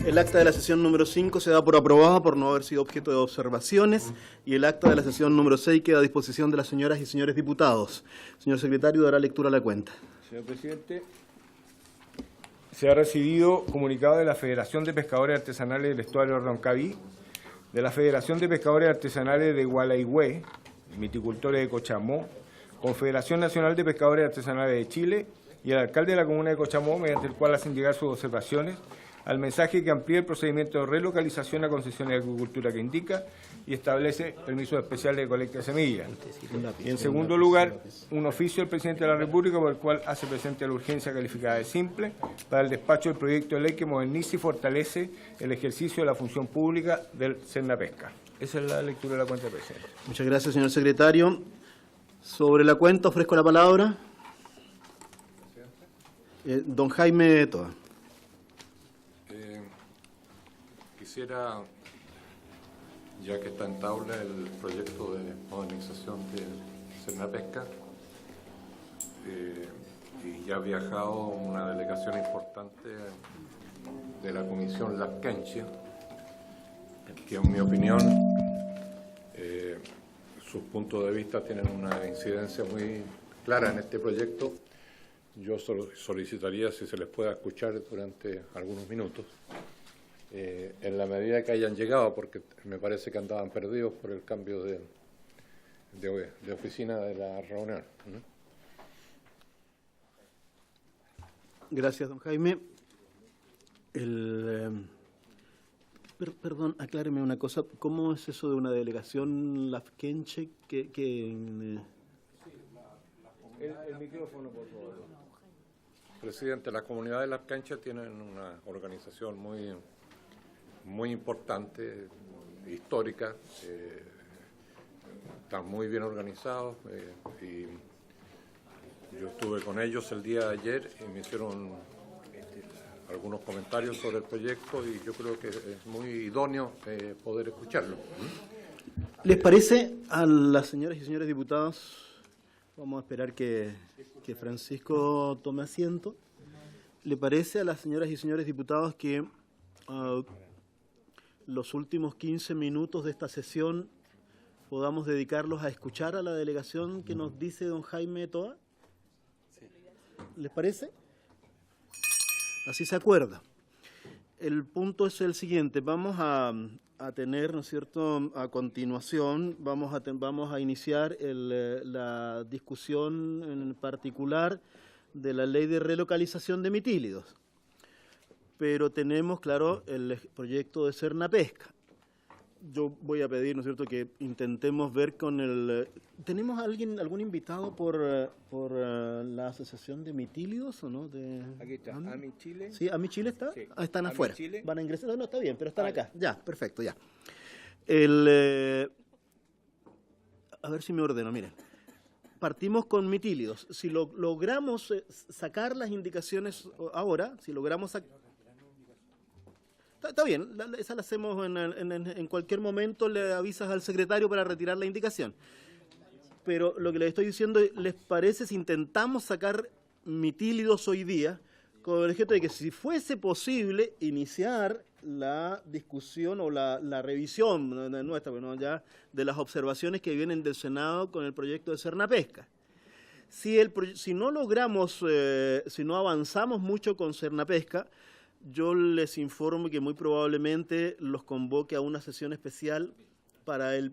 El acta de la sesión número 5 se da por aprobada por no haber sido objeto de observaciones y el acta de la sesión número 6 queda a disposición de las señoras y señores diputados. Señor secretario, dará lectura a la cuenta. Señor presidente, se ha recibido comunicado de la Federación de Pescadores Artesanales del Estuario de Roncaví, de la Federación de Pescadores Artesanales de Gualeguay, Viticultores de Cochamó, Confederación Nacional de Pescadores Artesanales de Chile y el alcalde de la comuna de Cochamó, mediante el cual hacen llegar sus observaciones al mensaje que amplía el procedimiento de relocalización a concesiones de agricultura que indica y establece permisos especiales de colecta de semillas. Y en segundo lugar, un oficio del presidente de la República por el cual hace presente la urgencia calificada de simple para el despacho del proyecto de ley que moderniza y fortalece el ejercicio de la función pública del Sernapesca. Esa es la lectura de la cuenta, presidente. Muchas gracias, señor secretario. Sobre la cuenta ofrezco la palabra. Don Jaime Toa. Quisiera, ya que está en tabla el proyecto de modernización de Sernapesca, y ya ha viajado una delegación importante de la Comisión Laskenche, que en mi opinión sus puntos de vista tienen una incidencia muy clara en este proyecto. Yo solicitaría si se les pueda escuchar durante algunos minutos. En la medida que hayan llegado, porque me parece que andaban perdidos por el cambio de oficina de la reunión. Gracias, don Jaime. Perdón, acláreme una cosa. ¿Cómo es eso de una delegación lafkenche El micrófono, por favor. Presidente, las comunidades laskenches tienen una organización muy importante, histórica, están muy bien organizados y yo estuve con ellos el día de ayer y me hicieron algunos comentarios sobre el proyecto y yo creo que es muy idóneo poder escucharlo. ¿Les parece a las señoras y señores diputados? Vamos a esperar que Francisco tome asiento. ¿Le parece a las señoras y señores diputados que los últimos 15 minutos de esta sesión podamos dedicarlos a escuchar a la delegación que nos dice don Jaime Toa? ¿Les parece? Así se acuerda. El punto es el siguiente. Vamos a tener, ¿no es cierto?, a continuación, vamos a iniciar la discusión en particular de la ley de relocalización de mitílidos. Pero tenemos, claro, el proyecto de Sernapesca. Yo voy a pedir, ¿no es cierto?, que intentemos ver con el... ¿Tenemos algún invitado por la Asociación de Mitílidos o no? Aquí está, AMI Chile. ¿Sí? ¿AMI Chile está? Sí. Ah, están AMI afuera. Chile. Van a ingresar. No, está bien, pero están acá. Ya, perfecto, ya. A ver si me ordeno, miren. Partimos con mitílidos. Si logramos sacar las indicaciones ahora, si logramos sacar... Está bien, esa la hacemos en cualquier momento, le avisas al secretario para retirar la indicación. Pero lo que les estoy diciendo, ¿les parece si intentamos sacar mitílidos hoy día con el objeto de que si fuese posible iniciar la discusión o la revisión nuestra, bueno, ya de las observaciones que vienen del Senado con el proyecto de Sernapesca? Si no logramos, si no avanzamos mucho con Sernapesca, yo les informo que muy probablemente los convoque a una sesión especial para el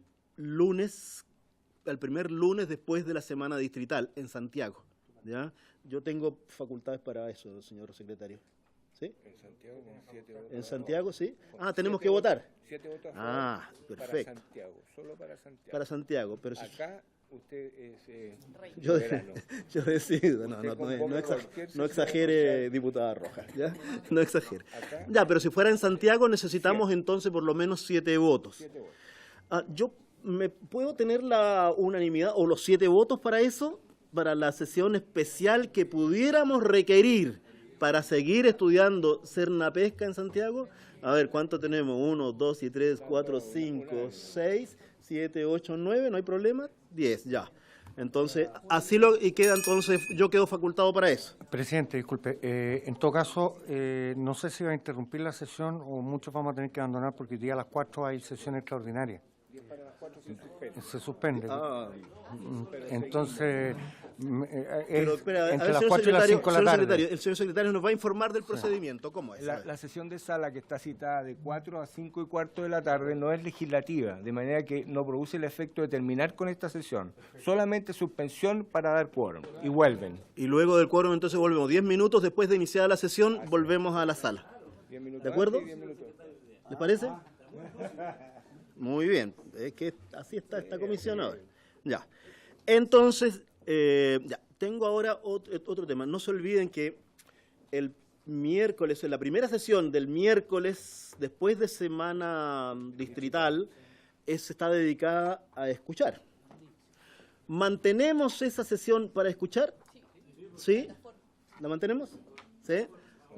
primer lunes después de la semana distrital en Santiago, ¿ya? Yo tengo facultades para eso, señor secretario. ¿Sí? En Santiago, con 7 votos. ¿En Santiago, sí? Ah, tenemos que votar. 7 votos a favor. Ah, perfecto. Para Santiago, solo para Santiago. Para Santiago, pero acá usted es yo decido, no exagere, diputada Rojas, ¿ya? No exagere. Ya, pero si fuera en Santiago necesitamos entonces por lo menos 7 votos. 7 votos. ¿Yo puedo tener la unanimidad o los 7 votos para eso? Para la sesión especial que pudiéramos requerir para seguir estudiando Sernapesca en Santiago. A ver, ¿cuánto tenemos? 1, 2, 3, 4, 5, 6, 7, 8, 9, no hay problema. 10, ya. Entonces, y queda entonces, yo quedo facultado para eso. Presidente, disculpe, en todo caso, no sé si va a interrumpir la sesión o muchos vamos a tener que abandonar porque hoy día a las 4 hay sesión extraordinaria. Se suspende. Entonces, Pero espera, entre a ver, las señor 4 y las 5 de la señor tarde. secretario, el señor secretario nos va a informar del procedimiento. ¿Cómo es? La sesión de sala que está citada de 4 a 5 y cuarto de la tarde no es legislativa, de manera que no produce el efecto de terminar con esta sesión. Solamente suspensión para dar quórum y vuelven. Y luego del quórum entonces volvemos 10 minutos después de iniciada la sesión, volvemos a la sala. ¿De acuerdo? ¿Les parece? Muy bien, es que así está esta comisión ahora. Ya. Entonces, ya, tengo ahora otro tema. No se olviden que el miércoles, en la primera sesión del miércoles, después de semana distrital, está dedicada a escuchar. ¿Mantenemos esa sesión para escuchar? ¿Sí? ¿La mantenemos? ¿Sí?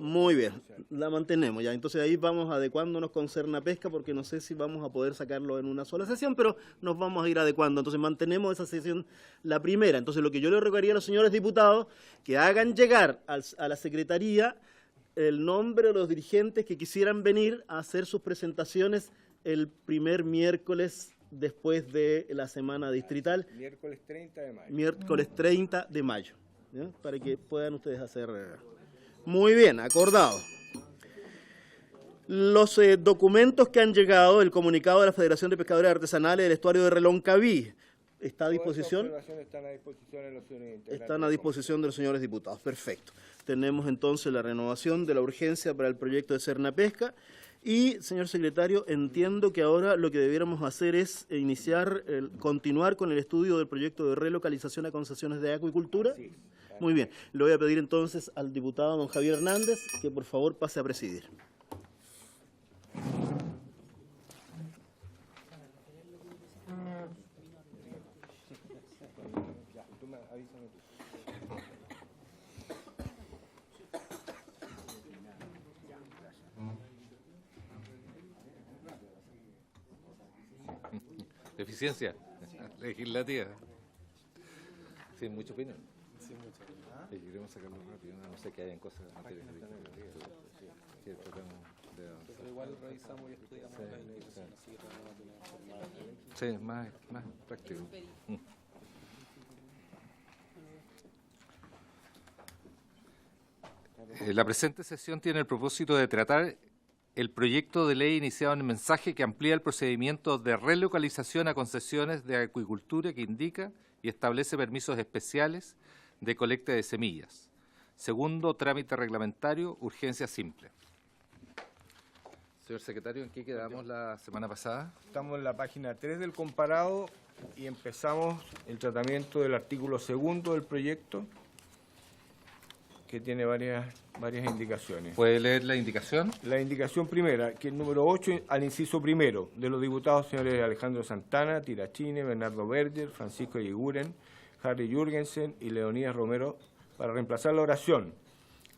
Muy bien, la mantenemos ya. Entonces ahí vamos adecuándonos con Cernapesca porque no sé si vamos a poder sacarlo en una sola sesión, pero nos vamos a ir adecuando. Entonces mantenemos esa sesión, la primera. Entonces lo que yo le rogaría a los señores diputados, que hagan llegar a la Secretaría el nombre de los dirigentes que quisieran venir a hacer sus presentaciones el primer miércoles después de la semana distrital. Miércoles 30 de mayo. Miércoles 30 de mayo, ¿ya? Para que puedan ustedes hacer... Muy bien, acordado. Los documentos que han llegado, el comunicado de la Federación de Pescadores Artesanales del Estuario de Reloncaví, ¿está a disposición? Están a disposición de los señores integrantes. Están a disposición de los señores diputados. Perfecto. Tenemos entonces la renovación de la urgencia para el proyecto de Cernapesca. Y, señor secretario, entiendo que ahora lo que debiéramos hacer es continuar con el estudio del proyecto de relocalización a concesiones de acuicultura. Sí. Muy bien. Le voy a pedir entonces al diputado don Javier Hernández que por favor pase a presidir. Eficiencia legislativa. Sin mucha opinión. Queremos sacarlo rápido, no sé que hayan cosas materias que tratamos de avanzar. Pero igual revisamos y estudiamos la indicación. Sí, más práctico. La presente sesión tiene el propósito de tratar el proyecto de ley iniciado en el mensaje que amplía el procedimiento de relocalización a concesiones de acuicultura que indica y establece permisos especiales de colecta de semillas. Segundo, trámite reglamentario, urgencia simple. Señor secretario, ¿en qué quedamos la semana pasada? Estamos en la página 3 del comparado y empezamos el tratamiento del artículo 2 del proyecto, que tiene varias indicaciones. ¿Puede leer la indicación? La indicación primera, que el número 8, al inciso primero, de los diputados señores Alejandro Santana, Tirachine, Bernardo Berger, Francisco Yiguren, Harry Jürgensen y Leonidas Romero, para reemplazar la oración.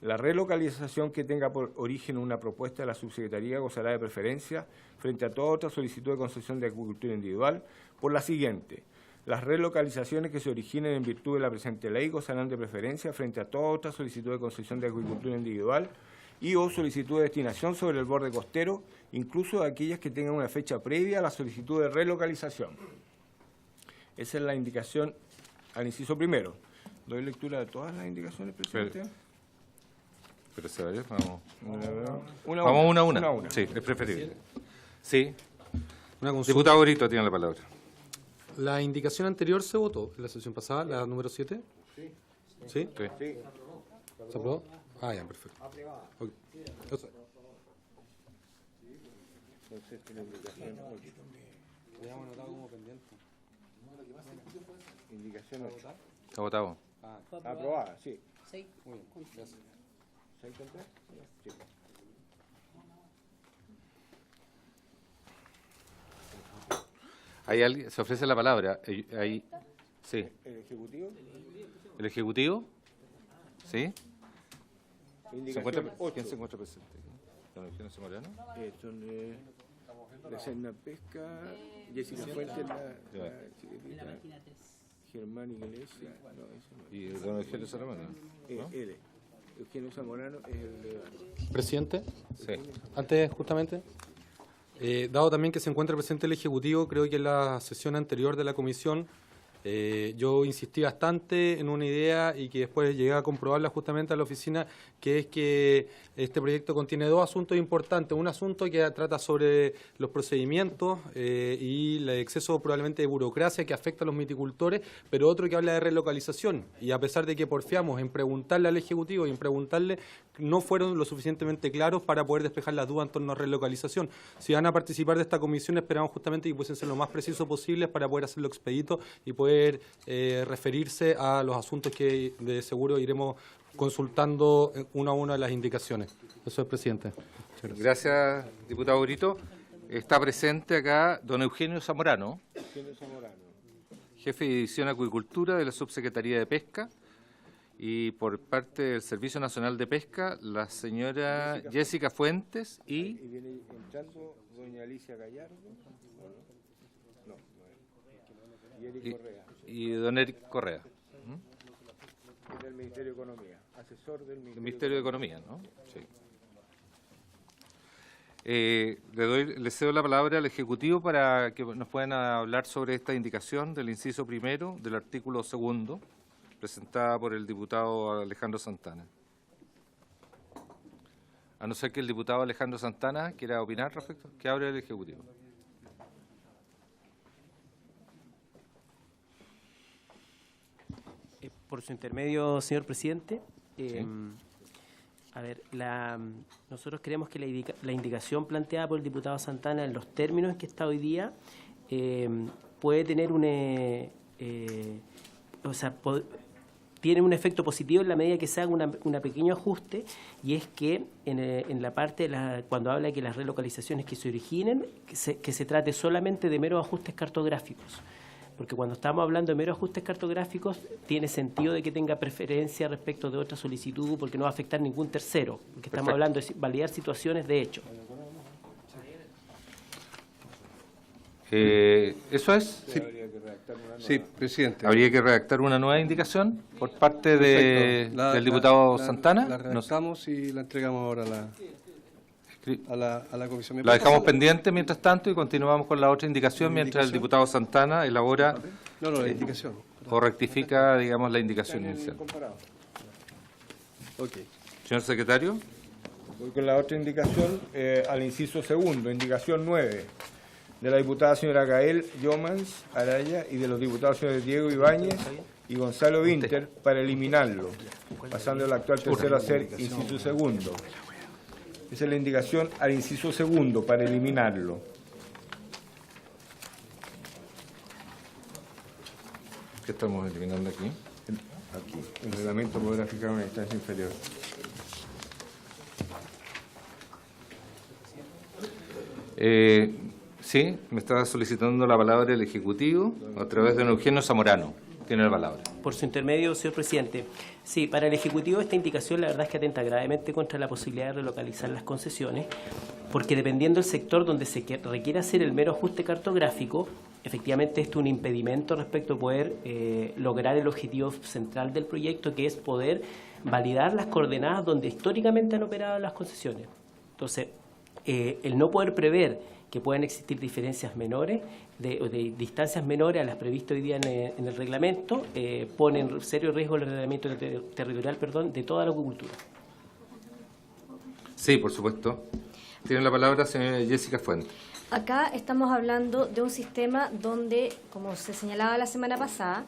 La relocalización que tenga por origen una propuesta de la subsecretaría gozará de preferencia frente a toda otra solicitud de concesión de acuicultura individual por la siguiente. Las relocalizaciones que se originen en virtud de la presente ley gozarán de preferencia frente a toda otra solicitud de concesión de acuicultura individual y o solicitud de destinación sobre el borde costero, incluso aquellas que tengan una fecha previa a la solicitud de relocalización. Esa es la indicación al inciso primero. ¿Doy lectura de todas las indicaciones, presidente? Pero se vaya, vamos. Vamos una a una. Sí, es preferible. Sí. Una consulta. Diputado Brito tiene la palabra. La indicación anterior se votó en la sesión pasada, la número 7. Sí. ¿Sí? Sí. ¿Se aprobó? Ah, ya, perfecto. Okay. Indicación 8. Está votado. Aprobada, sí. Sí. Muy bien, gracias. ¿6 con 3? Sí. ¿Hay alguien? Se ofrece la palabra. Ahí. Sí. ¿El Ejecutivo? ¿El Ejecutivo? ¿Sí? Indicación 8. ¿Quién se encuentra presente? ¿Don Eugenio Zamorano? Son de Cernapesca, Jessica Fuentes, la chiquitita, Germán Iglesias. No, ese no. Y don Eugenio Zamorano. Él. Eugenio Zamorano es el de... Presidente, Sí. antes justamente, dado también que se encuentra presente el Ejecutivo, creo que en la sesión anterior de la comisión yo insistí bastante en una idea y que después llegué a comprobarla justamente a la oficina, que es que este proyecto contiene dos asuntos importantes. Un asunto que trata sobre los procedimientos y el exceso probablemente de burocracia que afecta a los viticultores, pero otro que habla de relocalización. Y a pesar de que porfiamos en preguntarle al Ejecutivo y en preguntarle, no fueron lo suficientemente claros para poder despejar las dudas en torno a relocalización. Si van a participar de esta comisión, esperamos justamente que puedan ser lo más precisos posibles para poder hacerlo expedito y poder referirse a los asuntos que de seguro iremos consultando una a una de las indicaciones. Eso es, presidente. Gracias, diputado Brito. Está presente acá don Eugenio Zamorano, jefe de División Acuicultura de la Subsecretaría de Pesca, y por parte del Servicio Nacional de Pesca, la señora Jessica Fuentes Y viene entrando doña Alicia Gallardo. No, y Eric Correa, y don Eric Correa, que es del Ministerio de Economía, asesor del del Ministerio de Economía, ¿no? Sí. Le cedo la palabra al Ejecutivo para que nos puedan hablar sobre esta indicación del inciso primero del artículo segundo, presentada por el diputado Alejandro Santana. A no ser que el diputado Alejandro Santana quiera opinar respecto, que hable el Ejecutivo. Por su intermedio, señor presidente. A ver, nosotros creemos que la indicación planteada por el diputado Santana en los términos en que está hoy día puede tener tiene un efecto positivo en la medida que se haga un pequeño ajuste, y es que en la parte cuando habla de que las relocalizaciones que se originen, que se trate solamente de meros ajustes cartográficos. Porque cuando estamos hablando de meros ajustes cartográficos, tiene sentido de que tenga preferencia respecto de otra solicitud, porque no va a afectar ningún tercero, porque estamos hablando de validar situaciones de hecho. ¿Eso es? Sí, presidente. ¿Habría que redactar una nueva indicación por parte del diputado Santana? La redactamos y la entregamos ahora a la comisión. La dejamos pendiente mientras tanto y continuamos con la otra indicación mientras el diputado Santana elabora la indicación. O rectifica, digamos, la indicación inicial. Okay. Señor secretario. Voy con la otra indicación, al inciso segundo, indicación 9, de la diputada señora Gael Yomans Araya y de los diputados señores Diego Ibáñez y Gonzalo Winter, para eliminarlo, pasando el actual tercero a ser inciso segundo. Esa es la indicación al inciso segundo, para eliminarlo. ¿Qué estamos eliminando aquí? Aquí, el reglamento podrá fijar una instancia inferior. Sí, me estaba solicitando la palabra el Ejecutivo a través de don Eugenio Zamorano. Tiene la palabra. Por su intermedio, señor presidente. Sí, para el Ejecutivo esta indicación la verdad es que atenta gravemente contra la posibilidad de relocalizar las concesiones, porque dependiendo del sector donde se requiere hacer el mero ajuste cartográfico, efectivamente esto es un impedimento respecto a poder lograr el objetivo central del proyecto, que es poder validar las coordenadas donde históricamente han operado las concesiones. Entonces, el no poder prever que puedan existir diferencias menores, de distancias menores a las previstas hoy día en el reglamento, pone en serio riesgo el ordenamiento territorial de toda la acuicultura. Sí, por supuesto. Tiene la palabra señora Jessica Fuentes. Acá estamos hablando de un sistema donde, como se señalaba la semana pasada,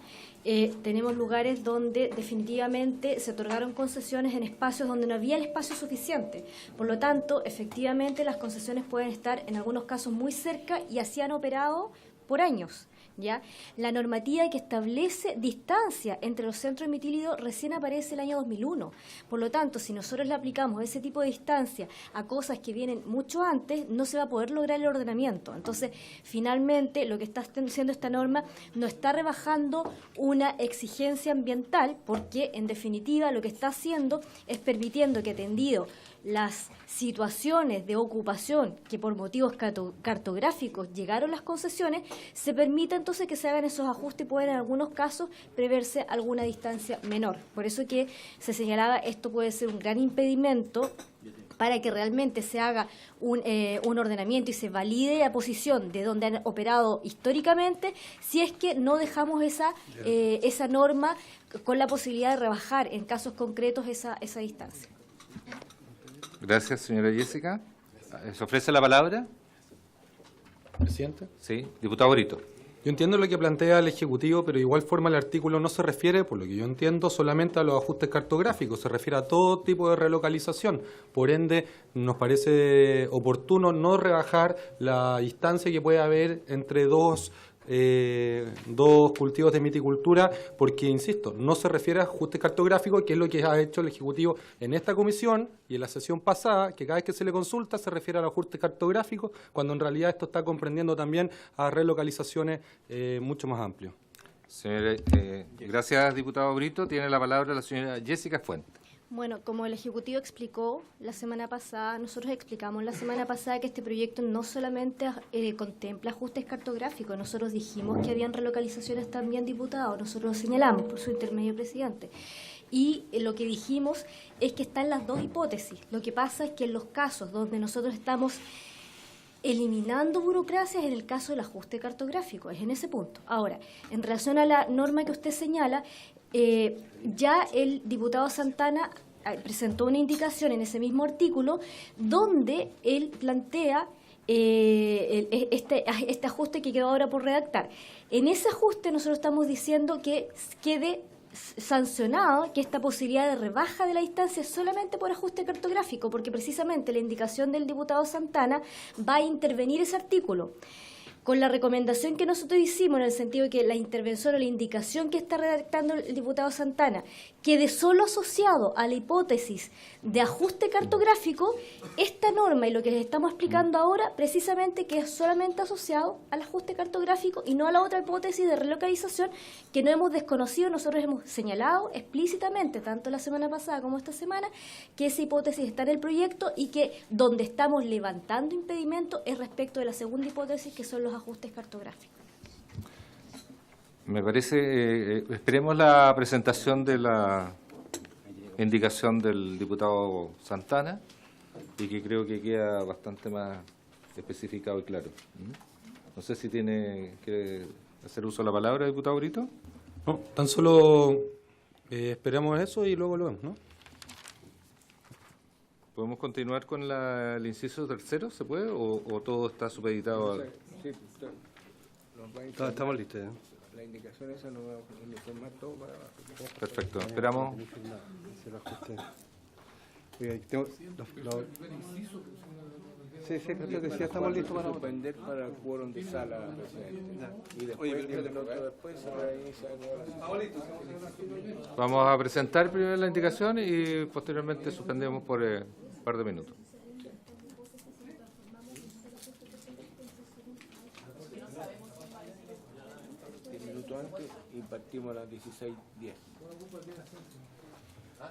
tenemos lugares donde definitivamente se otorgaron concesiones en espacios donde no había el espacio suficiente. Por lo tanto, efectivamente las concesiones pueden estar en algunos casos muy cerca y así han operado por años. ¿Ya? La normativa que establece distancia entre los centros de mitílido recién aparece el año 2001. Por lo tanto, si nosotros le aplicamos ese tipo de distancia a cosas que vienen mucho antes, no se va a poder lograr el ordenamiento. Entonces, finalmente, lo que está haciendo esta norma no está rebajando una exigencia ambiental, porque, en definitiva, lo que está haciendo es permitiendo que, atendido las situaciones de ocupación que por motivos cartográficos llegaron las concesiones, se permita entonces que se hagan esos ajustes y pueden en algunos casos preverse alguna distancia menor. Por eso que se señalaba, esto puede ser un gran impedimento para que realmente se haga un ordenamiento y se valide la posición de donde han operado históricamente, si es que no dejamos esa norma con la posibilidad de rebajar en casos concretos esa distancia. Gracias, señora Jessica. ¿Se ofrece la palabra? Presidente. Sí, diputado Brito. Yo entiendo lo que plantea el Ejecutivo, pero de igual forma el artículo no se refiere, por lo que yo entiendo, solamente a los ajustes cartográficos, se refiere a todo tipo de relocalización. Por ende, nos parece oportuno no rebajar la distancia que puede haber entre dos cultivos de viticultura, porque, insisto, no se refiere a ajustes cartográficos, que es lo que ha hecho el Ejecutivo en esta comisión y en la sesión pasada, que cada vez que se le consulta se refiere a los ajustes cartográficos, cuando en realidad esto está comprendiendo también a relocalizaciones mucho más amplias. Gracias, diputado Brito. Tiene la palabra la señora Jessica Fuentes. Bueno, como el Ejecutivo explicó la semana pasada, nosotros explicamos la semana pasada que este proyecto no solamente contempla ajustes cartográficos, nosotros dijimos que habían relocalizaciones también, diputados, nosotros lo señalamos por su intermedio, presidente. Y lo que dijimos es que están las dos hipótesis. Lo que pasa es que en los casos donde nosotros estamos eliminando burocracias, en el caso del ajuste cartográfico, es en ese punto. Ahora, en relación a la norma que usted señala, ya el diputado Santana presentó una indicación en ese mismo artículo donde él plantea este ajuste que quedó ahora por redactar. En ese ajuste nosotros estamos diciendo que quede sancionado que esta posibilidad de rebaja de la distancia es solamente por ajuste cartográfico, porque precisamente la indicación del diputado Santana va a intervenir ese artículo. Con la recomendación que nosotros hicimos, en el sentido de que la intervención o la indicación que está redactando el diputado Santana quede solo asociado a la hipótesis de ajuste cartográfico, esta norma y lo que les estamos explicando ahora, precisamente que es solamente asociado al ajuste cartográfico y no a la otra hipótesis de relocalización que no hemos desconocido. Nosotros hemos señalado explícitamente, tanto la semana pasada como esta semana, que esa hipótesis está en el proyecto y que donde estamos levantando impedimentos es respecto de la segunda hipótesis, que son los ajustes cartográficos. Me parece, esperemos la presentación de la indicación del diputado Santana y que creo que queda bastante más especificado y claro. No sé si tiene que hacer uso de la palabra, diputado Brito. No, tan solo esperamos eso y luego lo vemos, ¿no? ¿Podemos continuar con el inciso tercero? ¿Se puede? ¿O todo está supeditado a...? Sí, Estamos listos. La indicación esa no va a uniformar todo para... Perfecto, esperamos. Sí, pero te decía, estamos listos para suspender para el quórum de sala, presidente. Y después se va a iniciar la... Vamos a presentar primero la indicación y posteriormente suspendemos por un par de minutos. Antes y partimos a las 16:10.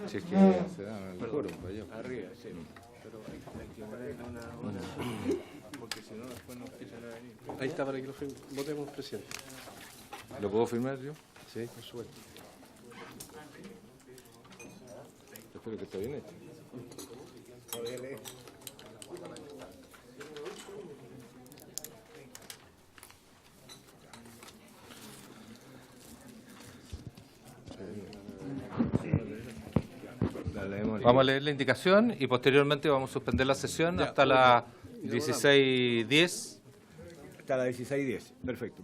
Si es que se da el quórum, Arriba, sí. Pero hay que poner una hora, porque si no después no empiezan a venir. Ahí está para que lo votemos, presidente. ¿Lo puedo firmar yo? Sí, por supuesto. Espero que esté bien hecho. Vamos a leer la indicación y posteriormente vamos a suspender la sesión hasta las 16:10. Hasta las 16:10, perfecto.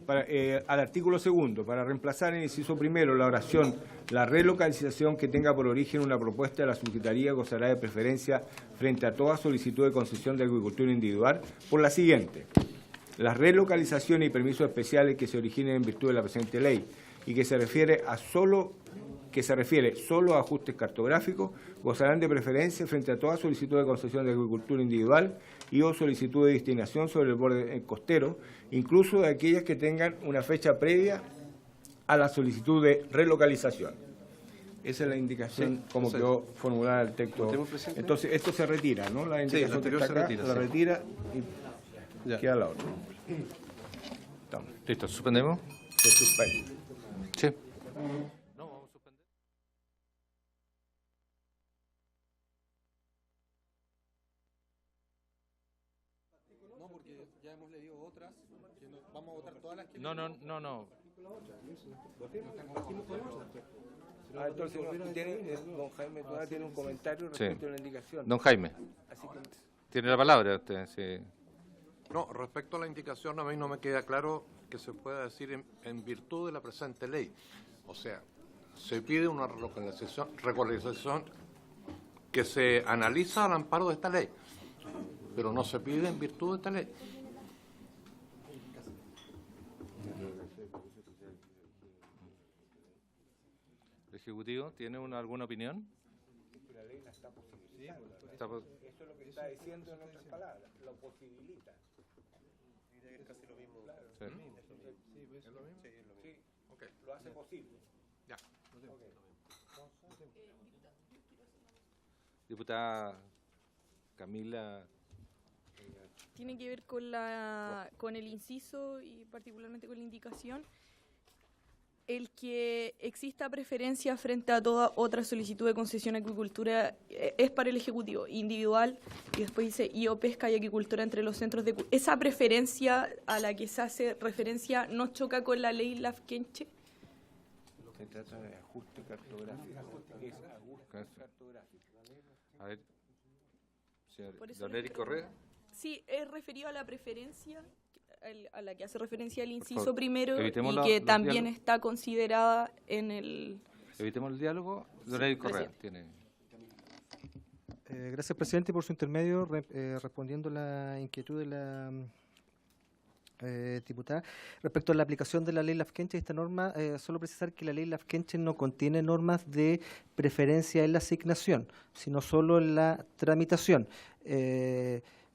Al artículo segundo, para reemplazar en el inciso primero la oración, la relocalización que tenga por origen una propuesta de la Subsecretaría gozará de preferencia frente a toda solicitud de concesión de agricultura individual, por la siguiente: las relocalizaciones y permisos especiales que se originen en virtud de la presente ley y que se refiere solo a ajustes cartográficos, gozarán de preferencia frente a toda solicitud de concesión de agricultura individual y o solicitud de destinación sobre el borde costero, incluso de aquellas que tengan una fecha previa a la solicitud de relocalización. Esa es la indicación como quedó formulada el texto. Entonces, esto se retira, ¿no? La indicación anterior que está se acá, retira, la sí. retira y Ya. queda la otra. Estamos. Listo, suspendemos. Se suspende. Sí. No, porque ya hemos leído otras, que vamos a votar todas las que... No. Entonces, don Jaime todavía tiene un comentario respecto a la indicación. Don Jaime, Así que, tiene la palabra usted. Sí. No, respecto a la indicación, a mí no me queda claro que se pueda decir en virtud de la presente ley. O sea, se pide una relocalización que se analiza al amparo de esta ley, pero no se pide en virtud de esta ley. ¿El Ejecutivo tiene alguna opinión? la ley la está posibilitando. Está po- Eso es lo que está diciendo en otras palabras, lo posibilita. Sí. ¿Es lo mismo? Sí, okay. Lo hace posible. Ya. Diputada Camila. Tiene que ver con el inciso y particularmente con la indicación. El que exista preferencia frente a toda otra solicitud de concesión a acuicultura es para el Ejecutivo individual, y después dice IO pesca y aquicultura entre los centros de... ¿Esa preferencia a la que se hace referencia no choca con la ley Lafkenche? Se trata de ajuste cartográfico. Es ajuste cartográfico. A ver, señor Por eso Don le Eric pregunto. Correa. Sí, es referido a la preferencia a la que hace referencia el inciso favor, primero, evitemos y los que también diálogos. está considerada en el... Evitemos el diálogo. Don Eric Correa tiene. Gracias, presidente, por su intermedio, respondiendo la inquietud de la diputada. Respecto a la aplicación de la ley Lafkenche, esta norma, solo precisar que la ley Lafkenche no contiene normas de preferencia en la asignación, sino solo en la tramitación.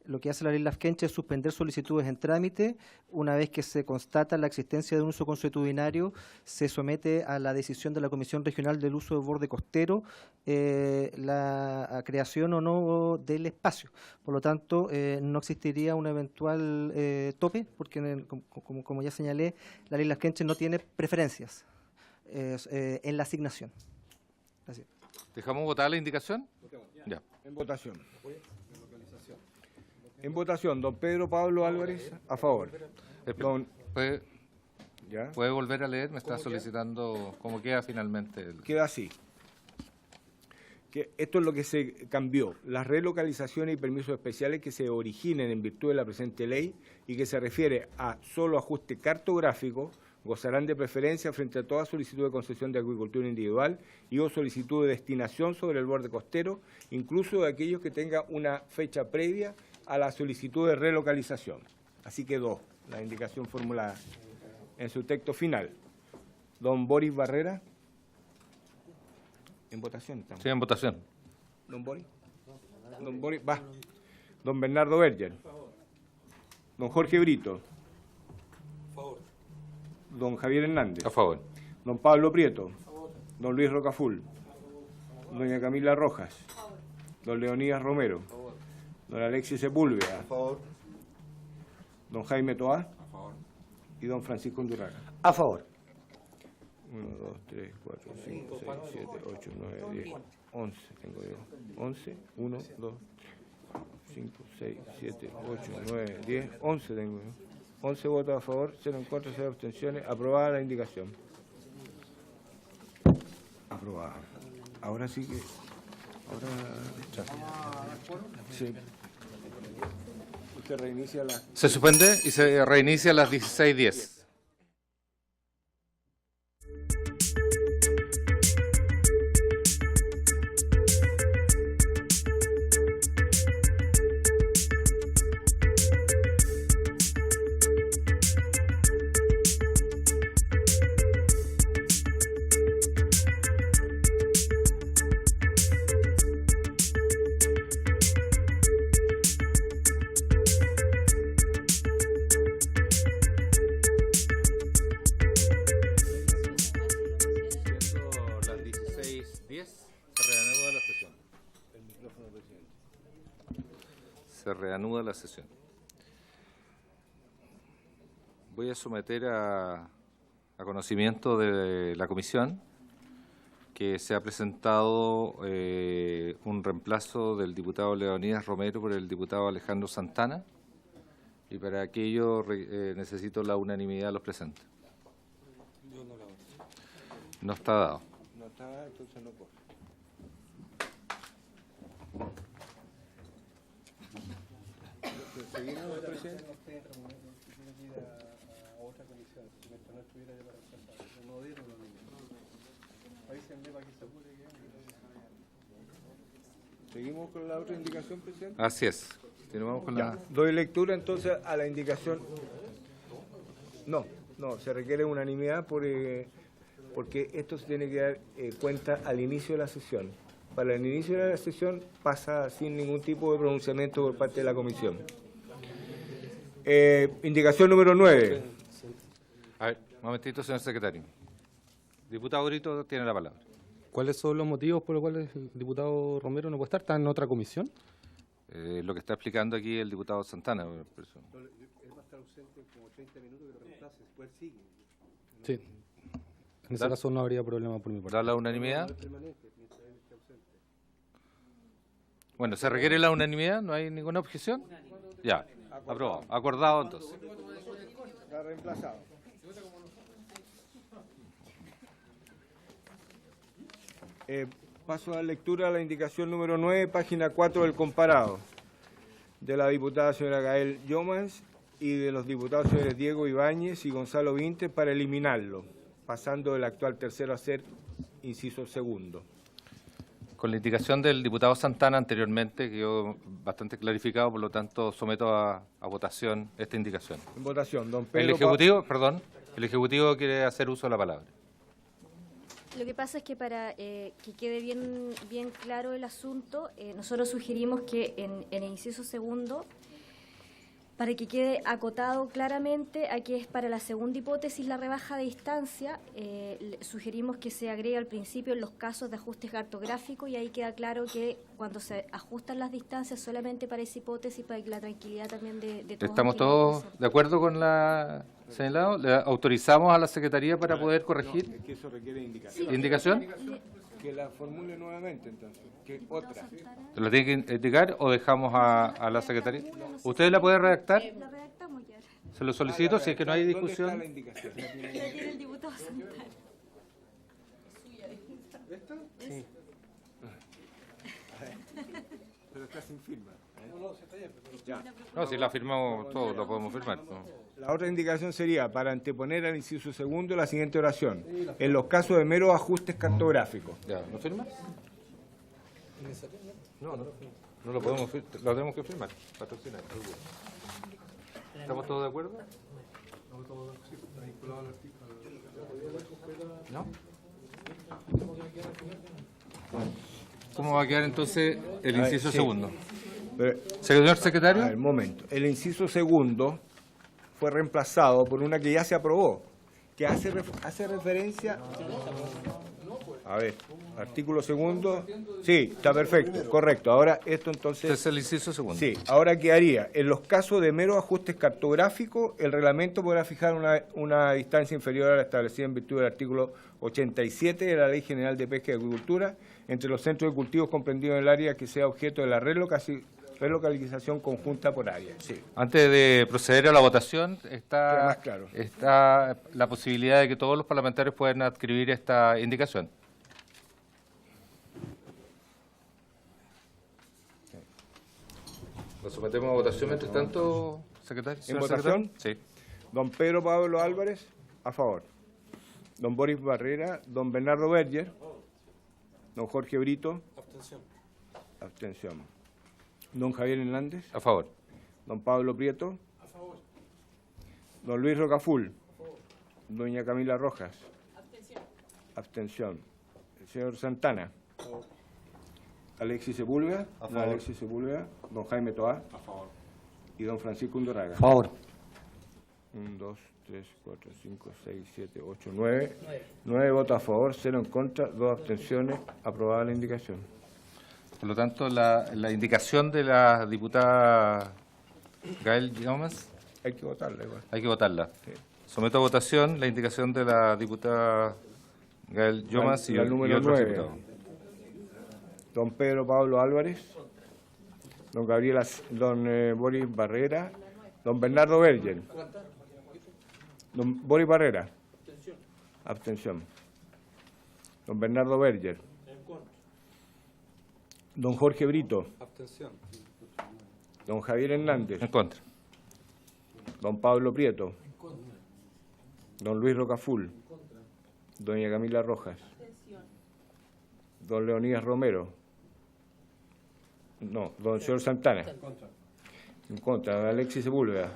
Lo que hace la ley Lafkenche es suspender solicitudes en trámite. Una vez que se constata la existencia de un uso consuetudinario, se somete a la decisión de la Comisión Regional del Uso del Borde Costero la creación o no del espacio. Por lo tanto, no existiría un eventual tope, porque como ya señalé, la ley Lafkenche no tiene preferencias en la asignación. Gracias. ¿Dejamos votar la indicación? Ya. En votación. En votación, don Pedro Pablo Álvarez, a favor. Don, ¿ya? ¿Puede volver a leer? Me está solicitando cómo queda finalmente. Queda así. Que esto es lo que se cambió. Las relocalizaciones y permisos especiales que se originen en virtud de la presente ley y que se refiere a solo ajuste cartográfico gozarán de preferencia frente a toda solicitud de concesión de acuicultura individual y o solicitud de destinación sobre el borde costero, incluso de aquellos que tengan una fecha previa a la solicitud de relocalización. Así quedó la indicación formulada en su texto final. Don Boris Barrera. En votación estamos. Sí, en votación. Don Boris. Don Boris, va. Don Bernardo Berger. Don Jorge Brito. Don Javier Hernández. A favor. Don Pablo Prieto. Don Luis Rocaful. Doña Camila Rojas. Don Leonidas Romero. Don Alexis Sepúlveda. A favor. Don Jaime Toá. A favor. Y don Francisco Undurraga. A favor. 1, 2, 3, 4, 5, 6, 7, 8, 9, 10, 11. Tengo yo. 11. 1, 2, 5, 6, 7, 8, 9, 10, 11 tengo yo. 11 votos a favor, 0 en contra, 0 abstenciones. Aprobada la indicación. Aprobada. Ahora sí que... Sí. Usted reinicia la... Se suspende y se reinicia a las 16:10. Se reanuda la sesión. Voy a someter a conocimiento de la comisión que se ha presentado un reemplazo del diputado Leonidas Romero por el diputado Alejandro Santana, y para aquello necesito la unanimidad de los presentes. No está dado. No está, entonces no corre. ¿Seguimos, presidente? ¿Seguimos con la otra indicación, presidente? Así es. Continuamos con la... Doy lectura entonces a la indicación. No, se requiere unanimidad porque esto se tiene que dar cuenta al inicio de la sesión. Para el inicio de la sesión pasa sin ningún tipo de pronunciamiento por parte de la comisión. Indicación número 9. A ver, un momentito, señor secretario. Diputado Brito tiene la palabra. ¿Cuáles son los motivos por los cuales el diputado Romero no puede estar? ¿Está en otra comisión? Lo que está explicando aquí el diputado Santana. Él va a estar ausente como 30 minutos que lo reemplace, después sigue. Sí. En ese caso no habría problema por mi parte. ¿Da la unanimidad? Bueno, ¿se requiere la unanimidad? ¿No hay ninguna objeción? Ya, aprobado. Acordado entonces. Está reemplazado. Paso a la lectura de la indicación número 9, página 4 del comparado, de la diputada señora Gael Yomans y de los diputados señores Diego Ibáñez y Gonzalo Vintes para eliminarlo, pasando del actual tercero a ser inciso segundo. Con la indicación del diputado Santana anteriormente quedó bastante clarificado, por lo tanto someto a votación esta indicación. En votación, don Pedro. El Ejecutivo quiere hacer uso de la palabra. Lo que pasa es que para que quede bien claro el asunto, nosotros sugerimos que en el inciso segundo, para que quede acotado claramente a que es para la segunda hipótesis la rebaja de distancia, sugerimos que se agregue al principio en los casos de ajuste cartográfico, y ahí queda claro que cuando se ajustan las distancias solamente para esa hipótesis, para que la tranquilidad también de todos. ¿Estamos todos de acuerdo con la señalado? ¿Le autorizamos a la Secretaría para poder corregir? No, es que eso requiere indicación. ¿Indicación? Que la formule nuevamente, entonces. Que otra. ¿Lo tiene que indicar o dejamos a la Secretaría? ¿Usted la puede redactar? La redactamos ya. Se lo solicito, si es que no hay ¿Dónde está discusión. la indicación? La tiene el diputado Santana. ¿Esta? Sí. Pero está sin firma. Ya. No, si la firmamos todos, lo podemos firmar. ¿No? La otra indicación sería para anteponer al inciso segundo la siguiente oración. En los casos de meros ajustes cartográficos. Ya, ¿lo firma? No lo podemos firmar, lo tenemos que firmar. Patrocinar. ¿Estamos todos de acuerdo? ¿No? ¿Cómo va a quedar entonces el inciso sí. segundo? A Señor ver, secretario. momento. El inciso segundo fue reemplazado por una que ya se aprobó, que hace referencia... A ver, artículo segundo. Sí, está perfecto, correcto. Ahora esto entonces... Este es el inciso segundo. Sí, ahora quedaría, en los casos de meros ajustes cartográficos, el reglamento podrá fijar una distancia inferior a la establecida en virtud del artículo 87 de la Ley General de Pesca y Agricultura entre los centros de cultivos comprendidos en el área que sea objeto de la relocalización conjunta por área. Sí. Antes de proceder a la votación, Queda más claro. está la posibilidad de que todos los parlamentarios puedan adscribir esta indicación. ¿Lo sometemos a votación mientras tanto, secretario? ¿En ¿Señor votación? secretario? Sí. Don Pedro Pablo Álvarez, a favor. Don Boris Barrera, don Bernardo Berger, don Jorge Brito. Abstención. Don Javier Hernández. A favor. Don Pablo Prieto. A favor. Don Luis Rocaful. Doña Camila Rojas. Abstención. El señor Santana. A favor. Alexis Sepúlveda. A favor. Alexis Sepúlveda. Don Jaime Toá. A favor. Y don Francisco Undurraga. A favor. 1, 2, 3, 4, 5, 6, 7, 8, 9. 9 votos a favor, 0 en contra, 2 abstenciones. Aprobada la indicación. Por lo tanto, la indicación de la diputada Gael Gómez, Hay que votarla igual. hay que votarla. Someto a votación la indicación de la diputada Gael Gómez y La número otros 9. diputados. Don Pedro Pablo Álvarez, don Boris Barrera, don Bernardo Berger. Don Boris Barrera. Abstención. Don Bernardo Berger. Don Jorge Brito. Abstención. Don Javier Hernández. En contra. Don Pablo Prieto. Don Luis Rocaful. Doña Camila Rojas. Don Leonidas Romero. No, don señor Santana. En contra. Don Alexis Sepúlveda.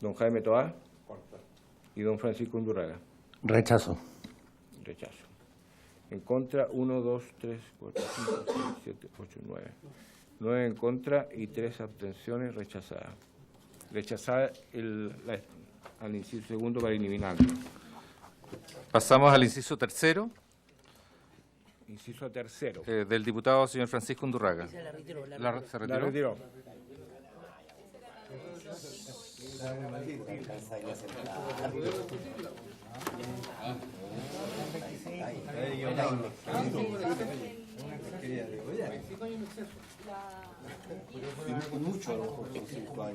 Don Jaime Toá. Y don Francisco Undurraga. Rechazo. Rechazo. En contra, 1, 2, 3, 4, 5, 6, 7, 8, 9. 9 en contra y 3 abstenciones rechazadas. Rechazar al inciso segundo para eliminarlo. Pasamos al inciso tercero Inciso tercero. del diputado señor Francisco Undurraga. Se retiró. La retiró.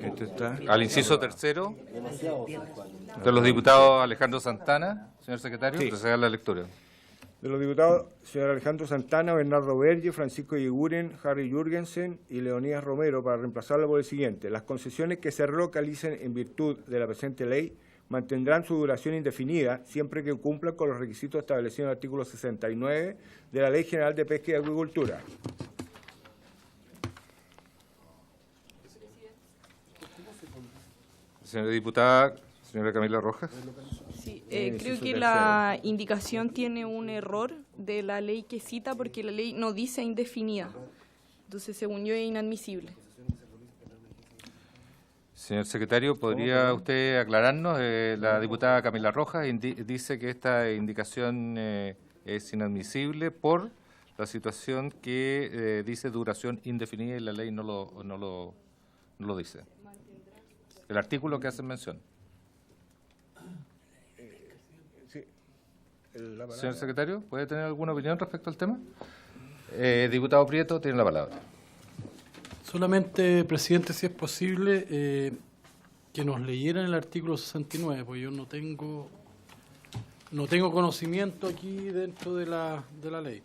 Este está. Al inciso tercero de los diputados Alejandro Santana, señor secretario, Sí. proceda a la lectura. De los diputados, señor Alejandro Santana, Bernardo Berger, Francisco Yiguren, Harry Jürgensen y Leonidas Romero, para reemplazarlo por el siguiente. Las concesiones que se relocalicen en virtud de la presente ley mantendrán su duración indefinida siempre que cumplan con los requisitos establecidos en el artículo 69 de la Ley General de Pesca y Acuicultura. Señora diputada, señora Camila Rojas. Sí, creo que la indicación tiene un error de la ley que cita porque la ley no dice indefinida. Entonces, según yo, es inadmisible. Señor secretario, ¿podría usted aclararnos? La diputada Camila Rojas dice que esta indicación es inadmisible por la situación que dice duración indefinida y la ley no lo dice. El artículo que hacen mención. Señor secretario, ¿puede tener alguna opinión respecto al tema? Diputado Prieto, tiene la palabra. Solamente, presidente, si es posible, que nos leyeran el artículo 69, porque yo no tengo conocimiento aquí dentro de la ley.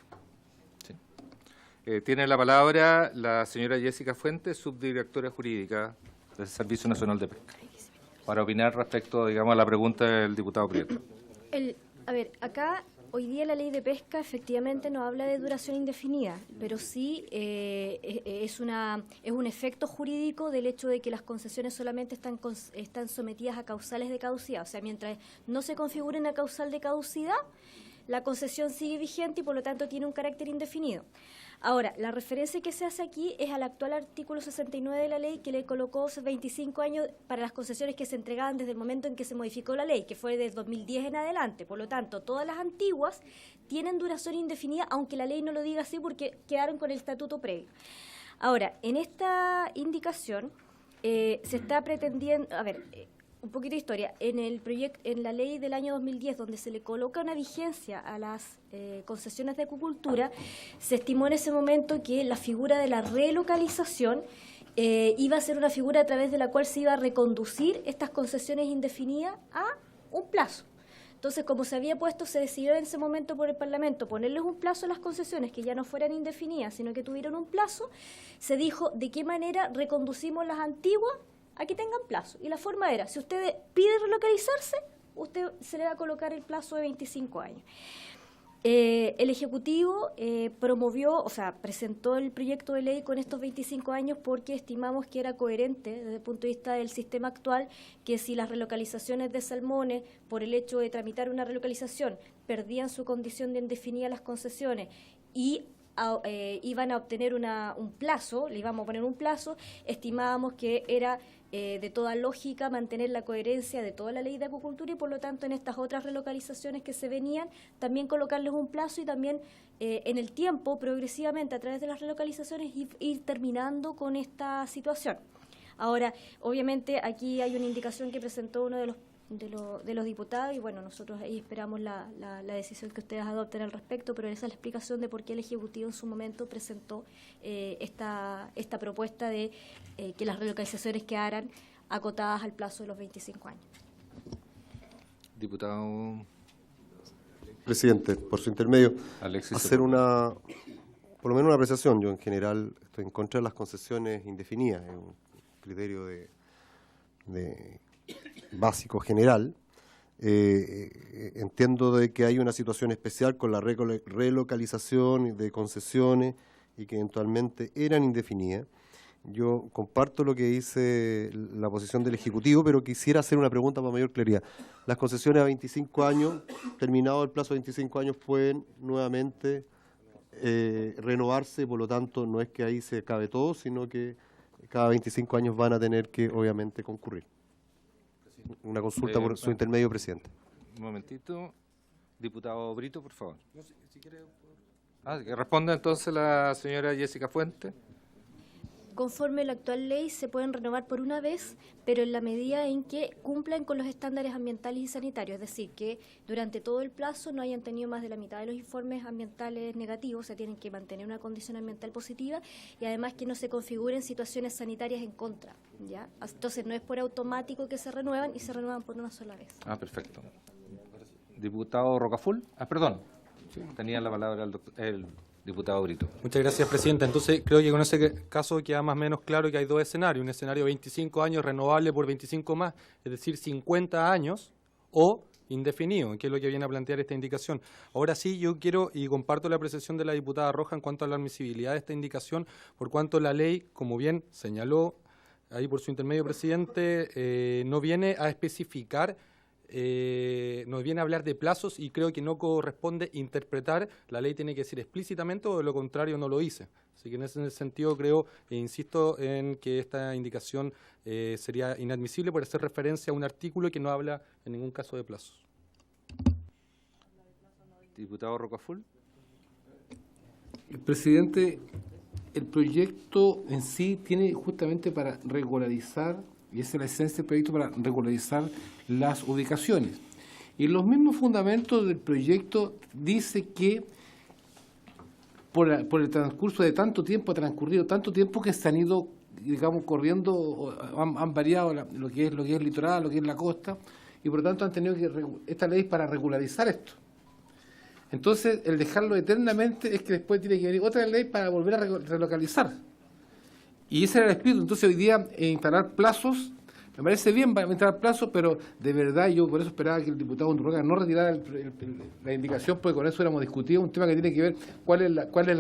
Sí. Tiene la palabra la señora Jessica Fuentes, subdirectora jurídica del Servicio Nacional de Pesca, para opinar respecto, digamos, a la pregunta del diputado Prieto. A ver, acá hoy día la ley de pesca efectivamente no habla de duración indefinida, pero sí es un efecto jurídico del hecho de que las concesiones solamente están sometidas a causales de caducidad. O sea, mientras no se configure una causal de caducidad, la concesión sigue vigente y por lo tanto tiene un carácter indefinido. Ahora, la referencia que se hace aquí es al actual artículo 69 de la ley, que le colocó 25 años para las concesiones que se entregaban desde el momento en que se modificó la ley, que fue desde 2010 en adelante. Por lo tanto, todas las antiguas tienen duración indefinida, aunque la ley no lo diga así porque quedaron con el estatuto previo. Ahora, en esta indicación se está pretendiendo, un poquito de historia, en la ley del año 2010, donde se le coloca una vigencia a las concesiones de acuicultura, se estimó en ese momento que la figura de la relocalización iba a ser una figura a través de la cual se iba a reconducir estas concesiones indefinidas a un plazo. Entonces, como se había puesto, se decidió en ese momento por el Parlamento ponerles un plazo a las concesiones que ya no fueran indefinidas, sino que tuvieran un plazo. Se dijo de qué manera reconducimos las antiguas a que tengan plazo. Y la forma era, si usted pide relocalizarse, usted se le va a colocar el plazo de 25 años. El Ejecutivo presentó el proyecto de ley con estos 25 años porque estimamos que era coherente desde el punto de vista del sistema actual, que si las relocalizaciones de salmones, por el hecho de tramitar una relocalización, perdían su condición de indefinida las concesiones y iban a obtener un plazo, le íbamos a poner un plazo, estimábamos que era de toda lógica mantener la coherencia de toda la ley de acuicultura y por lo tanto en estas otras relocalizaciones que se venían también colocarles un plazo y también en el tiempo progresivamente a través de las relocalizaciones ir terminando con esta situación. Ahora, obviamente aquí hay una indicación que presentó uno de los diputados y bueno, nosotros ahí esperamos la decisión que ustedes adopten al respecto, pero esa es la explicación de por qué el Ejecutivo en su momento presentó esta propuesta de que las relocalizaciones quedaran acotadas al plazo de los 25 años. Diputado Presidente, por su intermedio, Alexis hacer por lo menos una apreciación. Yo en general estoy en contra de las concesiones indefinidas, es un criterio de básico general. Entiendo de que hay una situación especial con la relocalización de concesiones y que eventualmente eran indefinidas. Yo comparto lo que dice la posición del Ejecutivo, pero quisiera hacer una pregunta para mayor claridad. Las concesiones a 25 años, terminado el plazo de 25 años, pueden nuevamente renovarse, por lo tanto no es que ahí se acabe todo, sino que cada 25 años van a tener que obviamente concurrir. Una consulta por su intermedio, presidente. Un momentito. Diputado Brito, por favor. Que responda entonces la señora Jessica Fuente. Conforme la actual ley se pueden renovar por una vez, pero en la medida en que cumplan con los estándares ambientales y sanitarios, es decir, que durante todo el plazo no hayan tenido más de la mitad de los informes ambientales negativos, o sea, tienen que mantener una condición ambiental positiva y además que no se configuren situaciones sanitarias en contra, ¿ya? Entonces no es por automático que se renuevan y se renuevan por una sola vez. Perfecto. Diputado Rocaful. Perdón. Sí, tenía la palabra el diputado Brito. Muchas gracias, presidenta. Entonces, creo que con ese caso queda más o menos claro que hay dos escenarios. Un escenario de 25 años renovable por 25 más, es decir, 50 años, o indefinido, que es lo que viene a plantear esta indicación. Ahora sí, yo quiero y comparto la apreciación de la diputada Roja en cuanto a la admisibilidad de esta indicación, por cuanto la ley, como bien señaló ahí por su intermedio, presidente, no viene a especificar, nos viene a hablar de plazos y creo que no corresponde interpretar, la ley tiene que decir explícitamente o de lo contrario no lo dice. Así que en ese sentido creo e insisto en que esta indicación sería inadmisible por hacer referencia a un artículo que no habla en ningún caso de plazos. Diputado Rocaful. Presidente, el proyecto en sí tiene justamente para regularizar, y esa es la esencia del proyecto, para regularizar las ubicaciones. Y los mismos fundamentos del proyecto dice que por el transcurso de tanto tiempo, ha transcurrido tanto tiempo que se han ido, digamos, corriendo, han variado lo que es el litoral, lo que es la costa, y por lo tanto han tenido que, esta ley para regularizar esto. Entonces, el dejarlo eternamente es que después tiene que venir otra ley para volver a relocalizar. Y ese era el espíritu. Entonces, hoy día, instalar plazos, me parece bien instalar plazos, pero de verdad yo por eso esperaba que el diputado Undurraga no retirara la indicación, porque con eso hubiéramos discutido un tema que tiene que ver cuál es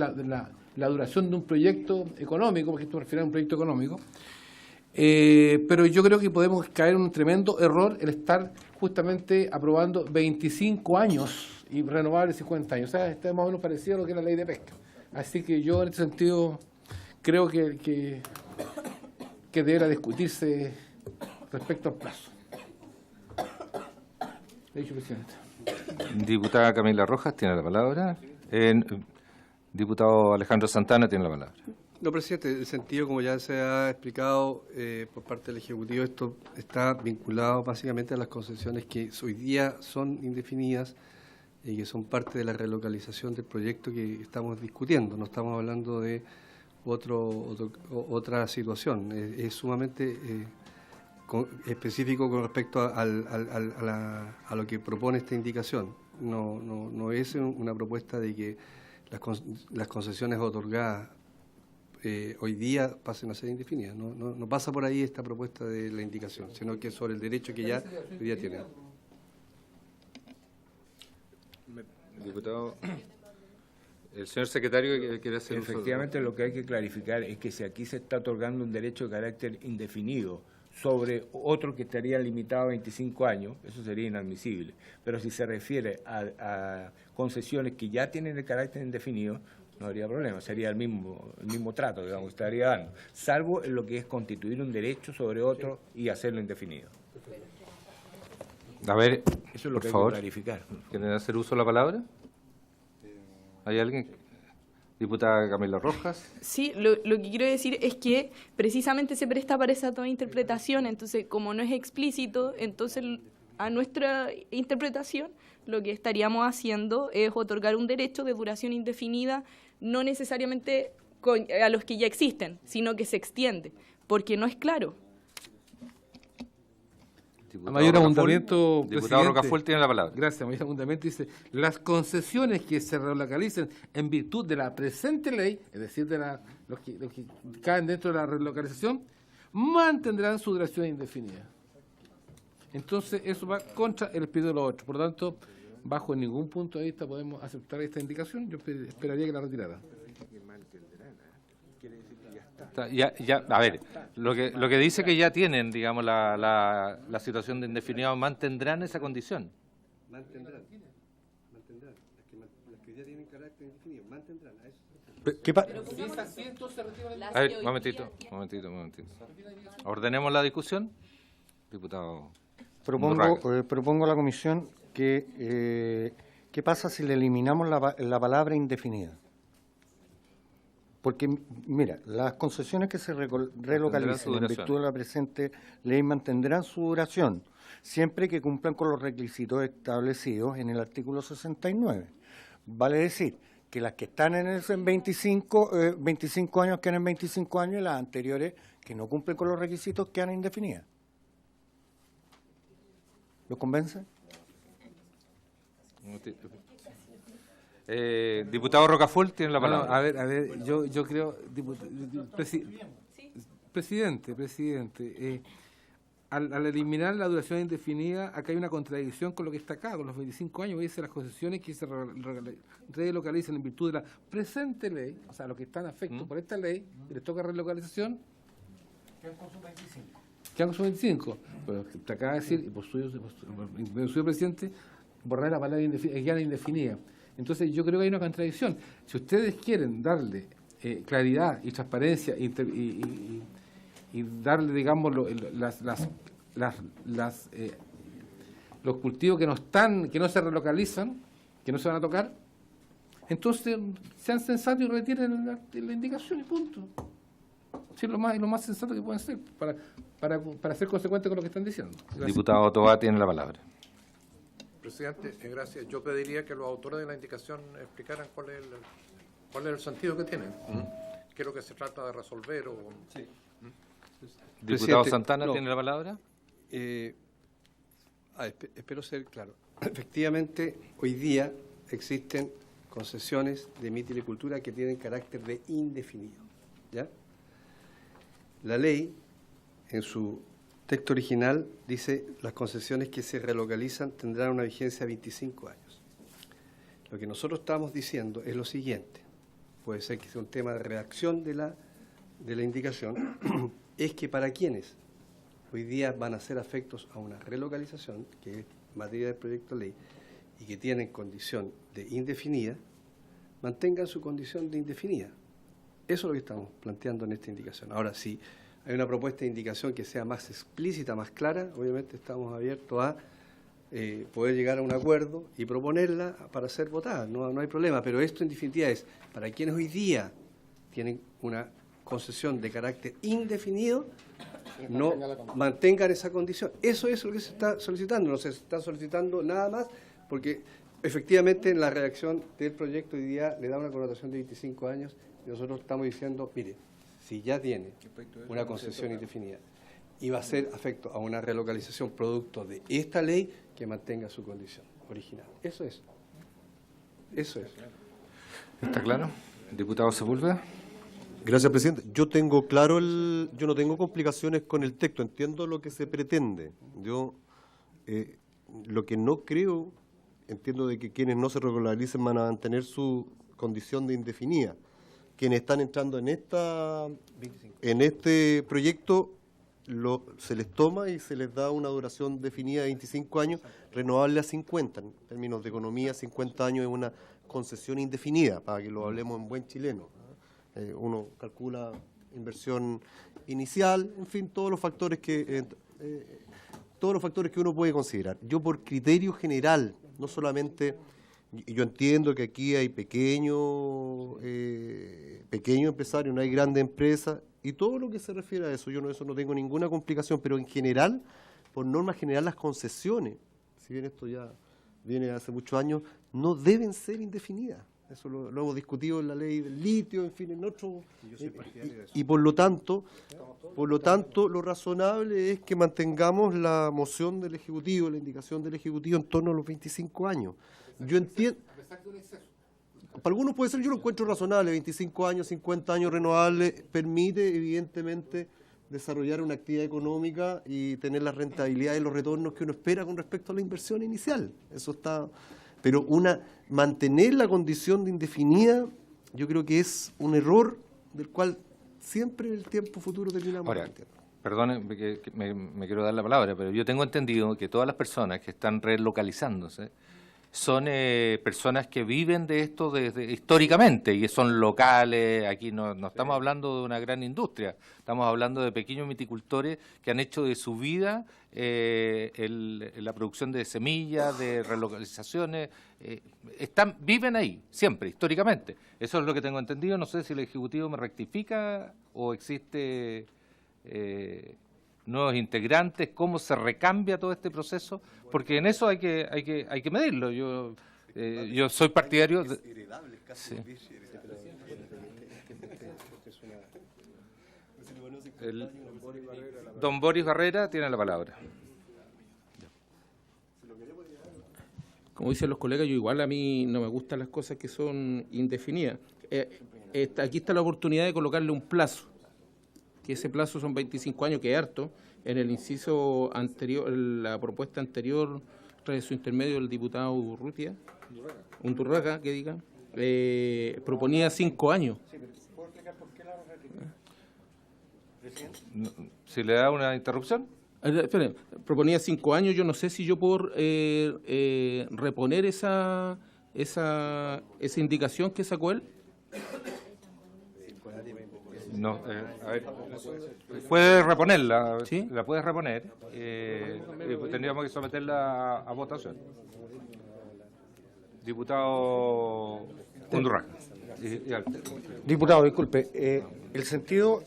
la duración de un proyecto económico, porque esto me refiere a un proyecto económico. Pero yo creo que podemos caer en un tremendo error el estar justamente aprobando 25 años y renovables 50 años. O sea, está más o menos parecido a lo que es la ley de pesca. Así que yo en este sentido creo que deberá discutirse respecto al plazo. Dicho presidente. Diputada Camila Rojas tiene la palabra. Diputado Alejandro Santana tiene la palabra. No, presidente, en el sentido, como ya se ha explicado por parte del Ejecutivo, esto está vinculado básicamente a las concesiones que hoy día son indefinidas y que son parte de la relocalización del proyecto que estamos discutiendo. No estamos hablando de otra situación. Es sumamente específico con respecto a lo que propone esta indicación. No es una propuesta de que las concesiones otorgadas hoy día pasen a ser indefinidas. No pasa por ahí esta propuesta de la indicación, sino que sobre el derecho que ya hoy día tienen. Diputado, el señor secretario quiere hacer efectivamente lo que hay que clarificar es que si aquí se está otorgando un derecho de carácter indefinido sobre otro que estaría limitado a 25 años, eso sería inadmisible. Pero si se refiere a concesiones que ya tienen el carácter indefinido, No habría problema, sería el mismo trato, digamos, que estaría dando, salvo en lo que es constituir un derecho sobre otro y hacerlo indefinido. A ver, eso es lo por que hay favor, que clarificar. ¿Quieren hacer uso de la palabra? ¿Hay alguien? Diputada Camila Rojas. Sí, lo que quiero decir es que precisamente se presta para esa toda interpretación, entonces como no es explícito, entonces a nuestra interpretación lo que estaríamos haciendo es otorgar un derecho de duración indefinida, no necesariamente a los que ya existen, sino que se extiende, porque no es claro. A mayor abundamiento, Diputado Rocafort tiene la palabra. Gracias, a mayor abundamiento dice, las concesiones que se relocalicen en virtud de la presente ley, es decir, de los que caen dentro de la relocalización, mantendrán su duración indefinida. Entonces, eso va contra el espíritu de los otros. Por lo tanto, bajo ningún punto de vista podemos aceptar esta indicación. Yo esperaría que la retirara. A ver, lo que dice que ya tienen, digamos, la situación de indefinido, mantendrán esa condición. Mantendrán. Las que ya tienen carácter indefinido, mantendrán. A eso. A ver, un momentito. Ordenemos la discusión. Diputado. Propongo a la comisión que ¿qué pasa si le eliminamos la palabra indefinida? Porque, mira, las concesiones que se relocalicen en virtud de la presente ley mantendrán su duración, siempre que cumplan con los requisitos establecidos en el artículo 69. Vale decir que las que están en 25 años quedan en 25 años y las anteriores que no cumplen con los requisitos quedan indefinidas. ¿Lo convence? Diputado Rocafort tiene la palabra. A ver, yo creo, presidente, al eliminar la duración indefinida, acá hay una contradicción con lo que está acá, con los 25 años, dice las concesiones que se relocalizan en virtud de la presente ley, o sea, los que están afectados por esta ley, y les toca relocalización, quedan con sus 25. Quedan con sus 25. Pero te acaba de decir, y por suyo, presidente, borrar la palabra indefinida. Entonces yo creo que hay una contradicción. Si ustedes quieren darle claridad y transparencia y darle, digamos, los cultivos que no se relocalizan, que no se van a tocar, entonces sean sensatos y retiren la indicación y punto. Sí, lo más sensato que pueden hacer para ser consecuentes con lo que están diciendo. Gracias. Diputado Toá tiene la palabra. Presidente, gracias. Yo pediría que los autores de la indicación explicaran cuál es el sentido que tienen. ¿Qué es lo que se trata de resolver? Sí. Diputado Santana tiene la palabra. Espero ser claro. Efectivamente, hoy día existen concesiones de mitilicultura que tienen carácter de indefinido. ¿Ya? La ley, en su texto original, dice las concesiones que se relocalizan tendrán una vigencia de 25 años. Lo que nosotros estamos diciendo es lo siguiente, puede ser que sea un tema de redacción de la indicación, es que para quienes hoy día van a ser afectos a una relocalización, que es materia del proyecto de ley, y que tienen condición de indefinida, mantengan su condición de indefinida. Eso es lo que estamos planteando en esta indicación. Ahora, si hay una propuesta de indicación que sea más explícita, más clara, obviamente estamos abiertos a poder llegar a un acuerdo y proponerla para ser votada, no hay problema, pero esto en definitiva es para quienes hoy día tienen una concesión de carácter indefinido, no mantengan esa condición. Eso es lo que se está solicitando, no se está solicitando nada más, porque efectivamente en la redacción del proyecto hoy día le da una connotación de 25 años y nosotros estamos diciendo, mire, si ya tiene una concesión indefinida y va a ser afecto a una relocalización producto de esta ley, que mantenga su condición original. Eso es. ¿Está claro? Diputado Sepúlveda. Gracias, presidente. Yo tengo claro yo no tengo complicaciones con el texto, entiendo lo que se pretende. Yo lo que no creo, entiendo de que quienes no se regulalicen van a mantener su condición de indefinida. Quienes están entrando en este proyecto, se les toma y se les da una duración definida de 25 años, renovable a 50. En términos de economía, 50 años es una concesión indefinida, para que lo hablemos en buen chileno. Uno calcula inversión inicial, en fin, todos los factores que uno puede considerar. Yo, por criterio general, no solamente, yo entiendo que aquí hay pequeños empresarios, no hay grandes empresas, y todo lo que se refiere a eso, eso no tengo ninguna complicación, pero en general, por norma general, las concesiones, si bien esto ya viene hace muchos años, no deben ser indefinidas. Eso lo hemos discutido en la ley del litio, en fin, en otro. Y por lo tanto, lo razonable es que mantengamos la moción del Ejecutivo, la indicación del Ejecutivo en torno a los 25 años. Yo entiendo. Para algunos puede ser, yo lo encuentro razonable, 25 años, 50 años renovables, permite evidentemente desarrollar una actividad económica y tener la rentabilidad y los retornos que uno espera con respecto a la inversión inicial. Eso está, pero mantener la condición de indefinida, yo creo que es un error del cual siempre en el tiempo futuro terminamos. Ahora, perdone que me quiero dar la palabra, pero yo tengo entendido que todas las personas que están relocalizándose son personas que viven de esto históricamente y son locales. Aquí no estamos hablando de una gran industria, estamos hablando de pequeños viticultores que han hecho de su vida la producción de semillas, de relocalizaciones, viven ahí, siempre, históricamente. Eso es lo que tengo entendido. No sé si el Ejecutivo me rectifica o existe nuevos integrantes, cómo se recambia todo este proceso, porque en eso hay que medirlo. Yo soy partidario de... Sí. Don Boris Barrera tiene la palabra. Como dicen los colegas, yo igual a mí no me gustan las cosas que son indefinidas. Aquí está la oportunidad de colocarle un plazo, que ese plazo son 25 años, que es harto. En el inciso anterior, la propuesta anterior, tras su intermedio, el diputado Undurraga, que diga, proponía 5 años. ¿Puedo explicar por qué la Si le da una interrupción. Esperen, proponía 5 años. Yo no sé si yo puedo reponer esa indicación que sacó él. No, a ver, puede reponerla, ¿sí? La puedes reponer, tendríamos que someterla a votación. Diputado Undurraga. Diputado, disculpe, el sentido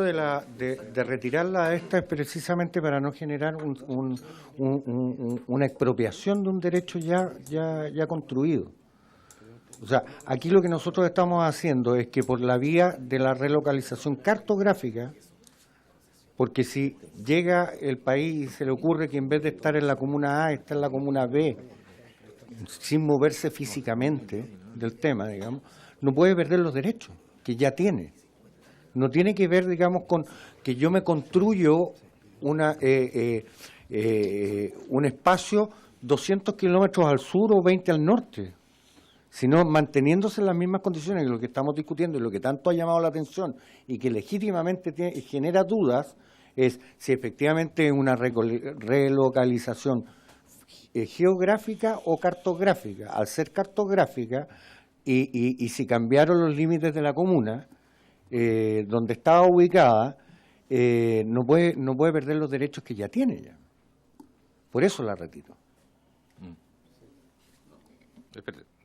de retirarla a esta es precisamente para no generar una expropiación de un derecho ya construido. O sea, aquí lo que nosotros estamos haciendo es que por la vía de la relocalización cartográfica, porque si llega el país y se le ocurre que en vez de estar en la comuna A, está en la comuna B, sin moverse físicamente del tema, digamos, no puede perder los derechos que ya tiene. No tiene que ver, digamos, con que yo me construyo un espacio 200 kilómetros al sur o 20 al norte, sino manteniéndose en las mismas condiciones, que lo que estamos discutiendo y lo que tanto ha llamado la atención y que legítimamente genera dudas, es si efectivamente es una relocalización geográfica o cartográfica. Al ser cartográfica, y si cambiaron los límites de la comuna, donde estaba ubicada, no puede perder los derechos que ya tiene ya. Por eso la retiro.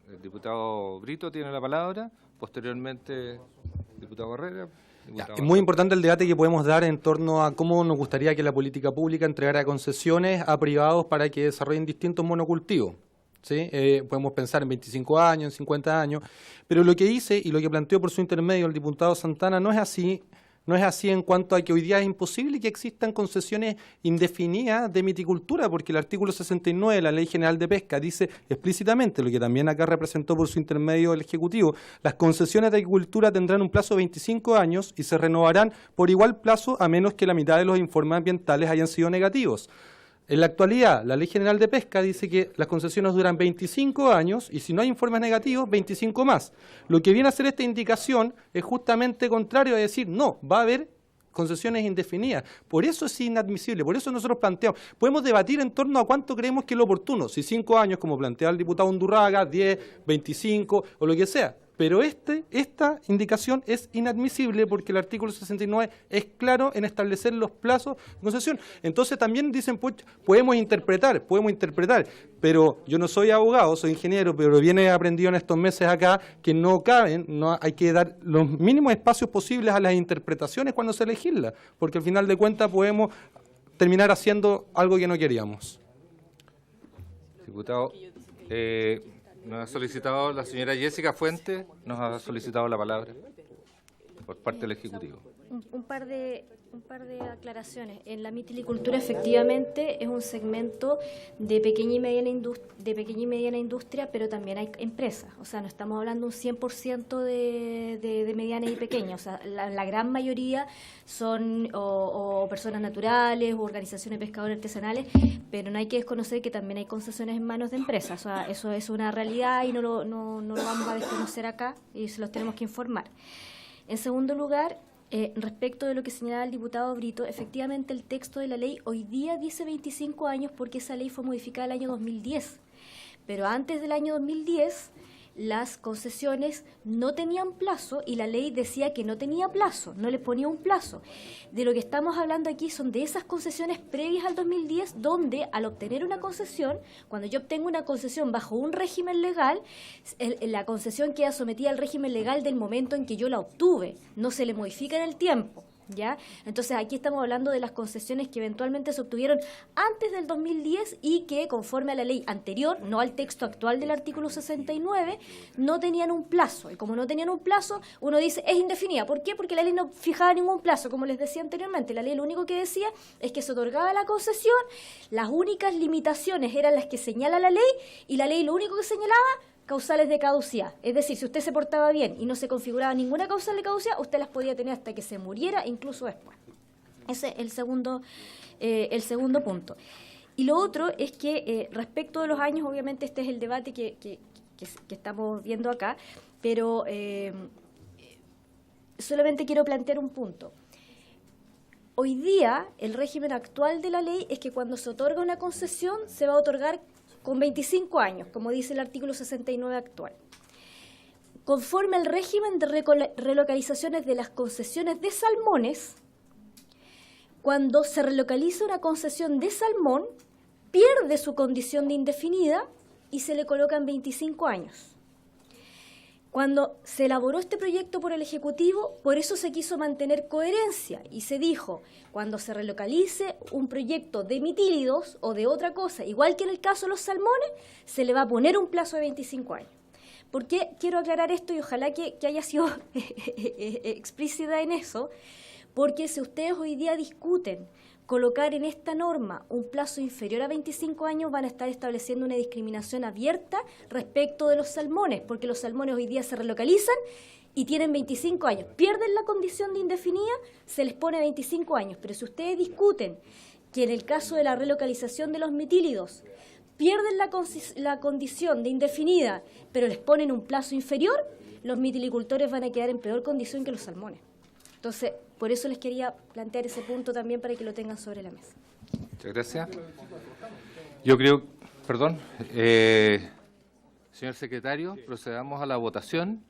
El diputado Brito tiene la palabra, posteriormente diputado Barrera. Es muy importante el debate que podemos dar en torno a cómo nos gustaría que la política pública entregara concesiones a privados para que desarrollen distintos monocultivos. ¿Sí? Podemos pensar en 25 años, en 50 años, pero lo que dice y lo que planteó por su intermedio el diputado Santana no es así. No es así en cuanto a que hoy día es imposible que existan concesiones indefinidas de viticultura, porque el artículo 69 de la Ley General de Pesca dice explícitamente, lo que también acá representó por su intermedio el Ejecutivo, las concesiones de agricultura tendrán un plazo de 25 años y se renovarán por igual plazo a menos que la mitad de los informes ambientales hayan sido negativos. En la actualidad, la Ley General de Pesca dice que las concesiones duran 25 años y si no hay informes negativos, 25 más. Lo que viene a hacer esta indicación es justamente contrario a decir, no, va a haber concesiones indefinidas. Por eso es inadmisible, por eso nosotros planteamos. Podemos debatir en torno a cuánto creemos que es lo oportuno, si 5 años, como plantea el diputado Undurraga, 10, 25 o lo que sea. Pero esta indicación es inadmisible porque el artículo 69 es claro en establecer los plazos de concesión. Entonces también dicen, pues, podemos interpretar, pero yo no soy abogado, soy ingeniero, pero viene aprendido en estos meses acá que no caben, hay que dar los mínimos espacios posibles a las interpretaciones cuando se legisla, porque al final de cuentas podemos terminar haciendo algo que no queríamos. Diputado, nos ha solicitado la señora Jessica Fuentes, nos ha solicitado la palabra por parte del Ejecutivo. Un par de aclaraciones. En la mitilicultura efectivamente es un segmento de pequeña y mediana industria, pero también hay empresas. O sea, no estamos hablando un 100% de medianas y pequeñas. O sea, la gran mayoría son o personas naturales o organizaciones de pescadores artesanales, pero no hay que desconocer que también hay concesiones en manos de empresas. O sea, eso es una realidad y no lo vamos a desconocer acá y se los tenemos que informar. En segundo lugar, respecto de lo que señalaba el diputado Brito, efectivamente el texto de la ley hoy día dice 25 años porque esa ley fue modificada el año 2010. Pero antes del año 2010 las concesiones no tenían plazo y la ley decía que no tenía plazo, no le ponía un plazo. De lo que estamos hablando aquí son de esas concesiones previas al 2010, donde al obtener una concesión, cuando yo obtengo una concesión bajo un régimen legal, la concesión queda sometida al régimen legal del momento en que yo la obtuve, no se le modifica en el tiempo. ¿Ya? Entonces aquí estamos hablando de las concesiones que eventualmente se obtuvieron antes del 2010 y que conforme a la ley anterior, no al texto actual del artículo 69, no tenían un plazo. Y como no tenían un plazo, uno dice es indefinida. ¿Por qué? Porque la ley no fijaba ningún plazo. Como les decía anteriormente, la ley lo único que decía es que se otorgaba la concesión, las únicas limitaciones eran las que señala la ley y la ley lo único que señalaba causales de caducidad. Es decir, si usted se portaba bien y no se configuraba ninguna causal de caducidad, usted las podía tener hasta que se muriera, incluso después. Ese es el segundo punto. Y lo otro es que respecto de los años, obviamente este es el debate que estamos viendo acá, pero solamente quiero plantear un punto. Hoy día, el régimen actual de la ley es que cuando se otorga una concesión, se va a otorgar con 25 años, como dice el artículo 69 actual. Conforme al régimen de relocalizaciones de las concesiones de salmones, cuando se relocaliza una concesión de salmón, pierde su condición de indefinida y se le colocan 25 años. Cuando se elaboró este proyecto por el Ejecutivo, por eso se quiso mantener coherencia y se dijo, cuando se relocalice un proyecto de mitílidos o de otra cosa, igual que en el caso de los salmones, se le va a poner un plazo de 25 años. ¿Por qué quiero aclarar esto y ojalá que haya sido explícita en eso? Porque si ustedes hoy día discuten colocar en esta norma un plazo inferior a 25 años, van a estar estableciendo una discriminación abierta respecto de los salmones, porque los salmones hoy día se relocalizan y tienen 25 años. Pierden la condición de indefinida, se les pone 25 años. Pero si ustedes discuten que en el caso de la relocalización de los mitílidos pierden la condición de indefinida, pero les ponen un plazo inferior, los mitilicultores van a quedar en peor condición que los salmones. Entonces, por eso les quería plantear ese punto también para que lo tengan sobre la mesa. Muchas gracias. Yo creo, perdón, señor secretario, procedamos a la votación.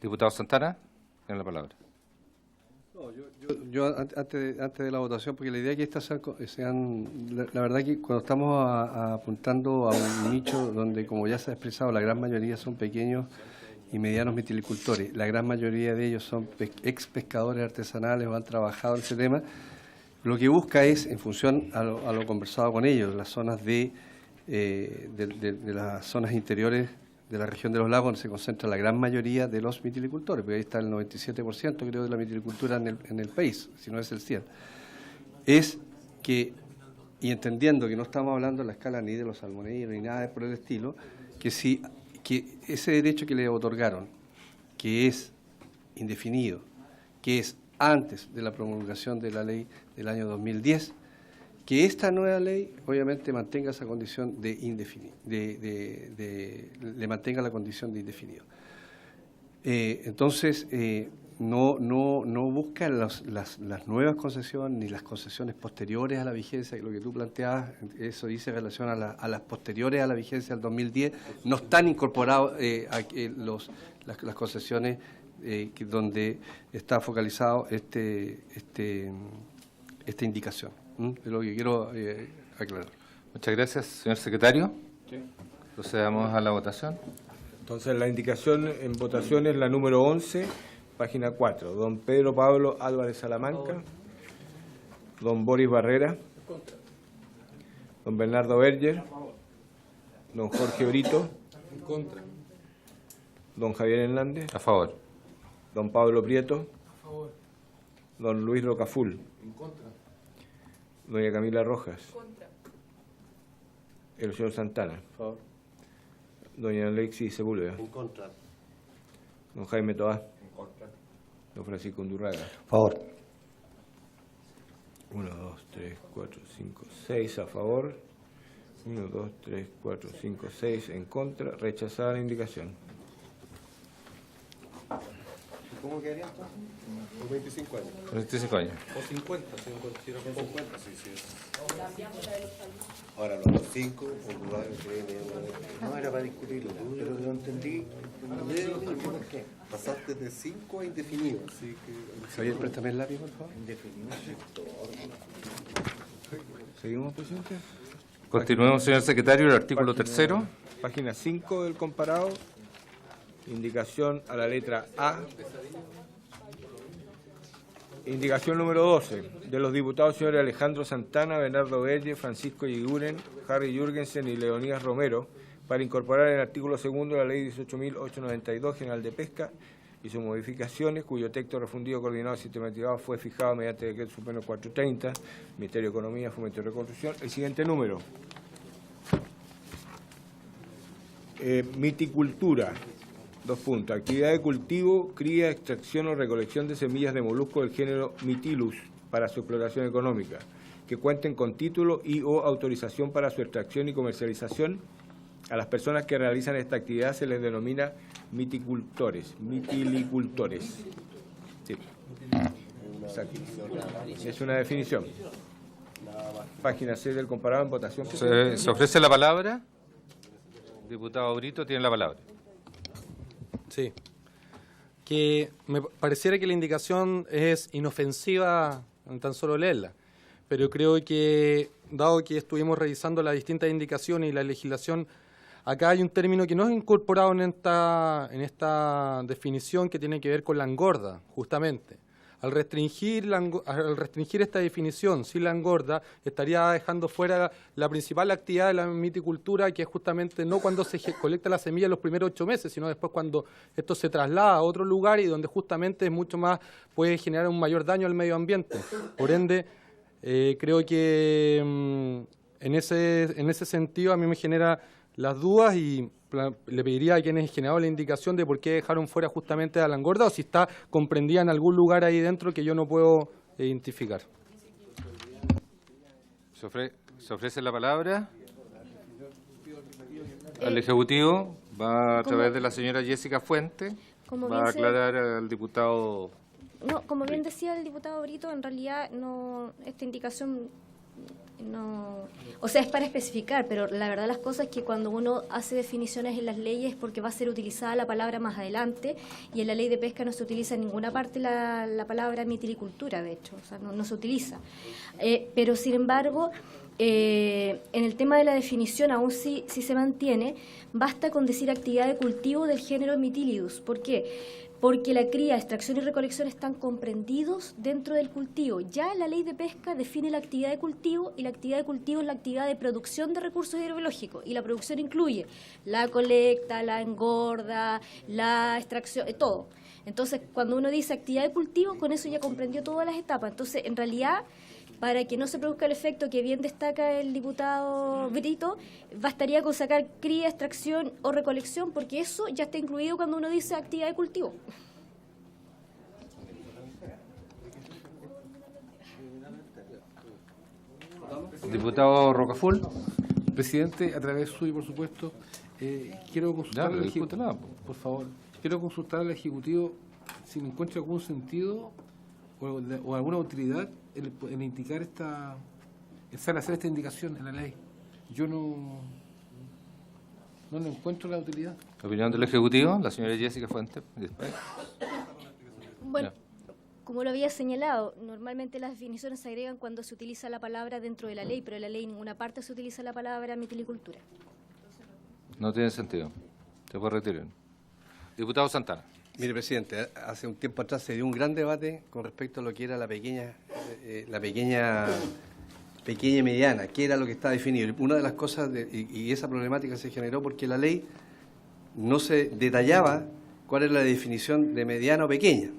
Diputado Santana, tiene la palabra. No, yo antes de la votación, porque la idea es que estas sean la verdad que cuando estamos apuntando a un nicho donde, como ya se ha expresado, la gran mayoría son pequeños y medianos mitilicultores, la gran mayoría de ellos son ex pescadores artesanales o han trabajado en ese tema, lo que busca es, en función a lo conversado con ellos, las zonas de las zonas interiores de la región de los lagos, donde se concentra la gran mayoría de los mitilicultores, porque ahí está el 97% creo de la mitilicultura en el país, si no es el 100%. Es que, y entendiendo que no estamos hablando en la escala ni de los salmoneros ni nada por el estilo, que ese derecho que le otorgaron, que es indefinido, que es antes de la promulgación de la ley del año 2010, que esta nueva ley obviamente mantenga esa condición de indefinido, le mantenga la condición de indefinido. Entonces, no busca las nuevas concesiones ni las concesiones posteriores a la vigencia. Lo que tú planteabas, eso dice en relación a las posteriores a la vigencia del 2010, no están incorporados las concesiones donde está focalizado esta indicación. Es lo que quiero aclarar. Muchas gracias, señor secretario. Procedamos a la votación. Entonces, la indicación en votación es la número 11, página 4. Don Pedro Pablo Álvarez Salamanca. Don Boris Barrera. Don Bernardo Berger. Don Jorge Brito. En contra. Don Javier Hernández. A favor. Don Pablo Prieto. A favor. Don Luis Rocaful. En contra. Doña Camila Rojas. Contra. El señor Santana. A favor. Doña Alexis Sepúlveda. En contra. Don Jaime Toá. En contra. Don Francisco Undurraga. A favor. 1, 2, 3, 4, 5, 6 a favor. 1, 2, 3, 4, 5, 6 en contra. Rechazada la indicación. ¿Cómo quedaría entonces? Por 25 años. 25 años. O 50, si no considero Por poco. 50, sí. Ahora los 5, no era para discutirlo, pero lo entendí. ¿Por qué? Pasaste de 5 a indefinido. Así que... Javier, préstame el lápiz, por favor. Indefinido. ¿Seguimos, presidente? Continuemos, señor secretario, el artículo tercero. Página 5 del comparado. Indicación a la letra A. Indicación número 12, de los diputados señores Alejandro Santana, Bernardo Berger, Francisco Yguren, Harry Jürgensen y Leonidas Romero, para incorporar el artículo 2 de la Ley 18.892 General de Pesca y sus modificaciones, cuyo texto refundido, coordinado y sistematizado fue fijado mediante decreto supremo 430, Ministerio de Economía, Fomento y Reconstrucción. El siguiente número. Miticultura. 2 puntos. Actividad de cultivo, cría, extracción o recolección de semillas de moluscos del género Mytilus para su explotación económica, que cuenten con título y o autorización para su extracción y comercialización. A las personas que realizan esta actividad se les denomina mitilicultores. Sí. Exacto. Es una definición. Página 6 del comparado en votación. Se ofrece la palabra. Diputado Brito, tiene la palabra. Sí. Que me pareciera que la indicación es inofensiva en tan solo leerla, pero creo que, dado que estuvimos revisando las distintas indicaciones y la legislación, acá hay un término que no es incorporado en esta definición, que tiene que ver con la engorda, justamente. Al restringir esta definición, si la engorda, estaría dejando fuera la principal actividad de la miticultura, que es justamente no cuando se colecta la semilla en los primeros 8 meses, sino después cuando esto se traslada a otro lugar y donde justamente es mucho más, puede generar un mayor daño al medio ambiente. Por ende, creo que en ese sentido a mí me genera las dudas y le pediría a quienes generaron la indicación de por qué dejaron fuera justamente a la engorda, o si está comprendida en algún lugar ahí dentro que yo no puedo identificar. Se ofrece la palabra al Ejecutivo. Va a través de la señora Jessica Fuente. Va a aclarar al diputado. No, como bien decía el diputado Brito, en realidad no, esta indicación no, o sea, es para especificar, pero la verdad las cosas es que cuando uno hace definiciones en las leyes es porque va a ser utilizada la palabra más adelante, y en la ley de pesca no se utiliza en ninguna parte la palabra mitilicultura, de hecho, o sea, no se utiliza. Pero sin embargo, en el tema de la definición, aún si se mantiene, basta con decir actividad de cultivo del género Mytilidus. ¿Por qué? Porque la cría, extracción y recolección están comprendidos dentro del cultivo. Ya la ley de pesca define la actividad de cultivo, y la actividad de cultivo es la actividad de producción de recursos hidrobiológicos, y la producción incluye la colecta, la engorda, la extracción, todo. Entonces, cuando uno dice actividad de cultivo, con eso ya comprendió todas las etapas. Entonces, en realidad, para que no se produzca el efecto que bien destaca el diputado Brito, bastaría con sacar cría, extracción o recolección, porque eso ya está incluido cuando uno dice actividad de cultivo. Diputado Rocaful. Presidente, a través suyo, por supuesto, quiero consultar al Ejecutivo, por favor, quiero consultar al Ejecutivo si me encuentra algún sentido o alguna utilidad en indicar hacer esta indicación en la ley. Yo no le encuentro la utilidad. Opinión del Ejecutivo, la señora Jessica Fuentes. Bueno, como lo había señalado, normalmente las definiciones se agregan cuando se utiliza la palabra dentro de la ley, pero en la ley en ninguna parte se utiliza la palabra mitilicultura. No tiene sentido. Se puede retirar. Diputado Santana. Mire, presidente, hace un tiempo atrás se dio un gran debate con respecto a lo que era la pequeña y mediana, qué era lo que está definido. Una de las cosas, y esa problemática se generó porque la ley no se detallaba cuál era la definición de mediana o pequeña.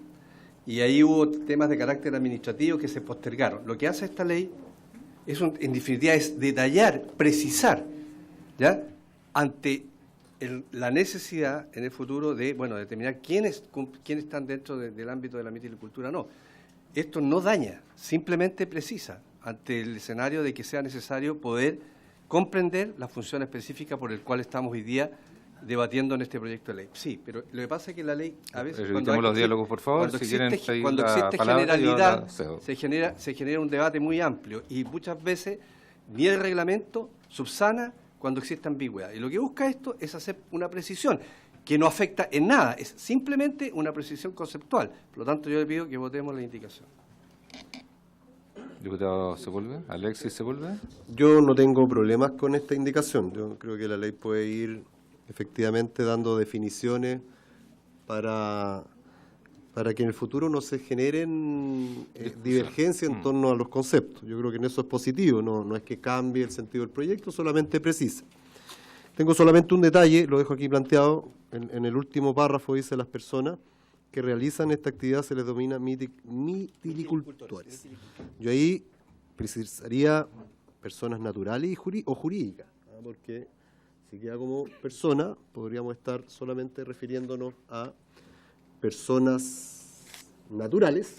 Y ahí hubo temas de carácter administrativo que se postergaron. Lo que hace esta ley, en definitiva, es detallar, precisar, ¿ya?, ante la necesidad en el futuro de determinar quiénes están dentro del ámbito de la mitilicultura. No, esto no daña, simplemente precisa ante el escenario de que sea necesario poder comprender la función específica por el cual estamos hoy día debatiendo en este proyecto de ley. Sí, pero lo que pasa es que la ley a veces Evitemos los diálogos, por favor. Cuando existe generalidad se genera un debate muy amplio y muchas veces ni el reglamento subsana cuando existe ambigüedad. Y lo que busca esto es hacer una precisión que no afecta en nada, es simplemente una precisión conceptual. Por lo tanto, yo le pido que votemos la indicación. Diputado Sepúlveda, Alexis Sepúlveda. Yo no tengo problemas con esta indicación. Yo creo que la ley puede ir efectivamente dando definiciones para que en el futuro no se generen divergencias en torno a los conceptos. Yo creo que en eso es positivo, no es que cambie el sentido del proyecto, solamente precisa. Tengo solamente un detalle, lo dejo aquí planteado, en el último párrafo dice: las personas que realizan esta actividad se les denomina mitilicultores. Yo ahí precisaría personas naturales o jurídicas, ¿no? Porque si queda como persona, podríamos estar solamente refiriéndonos a personas naturales,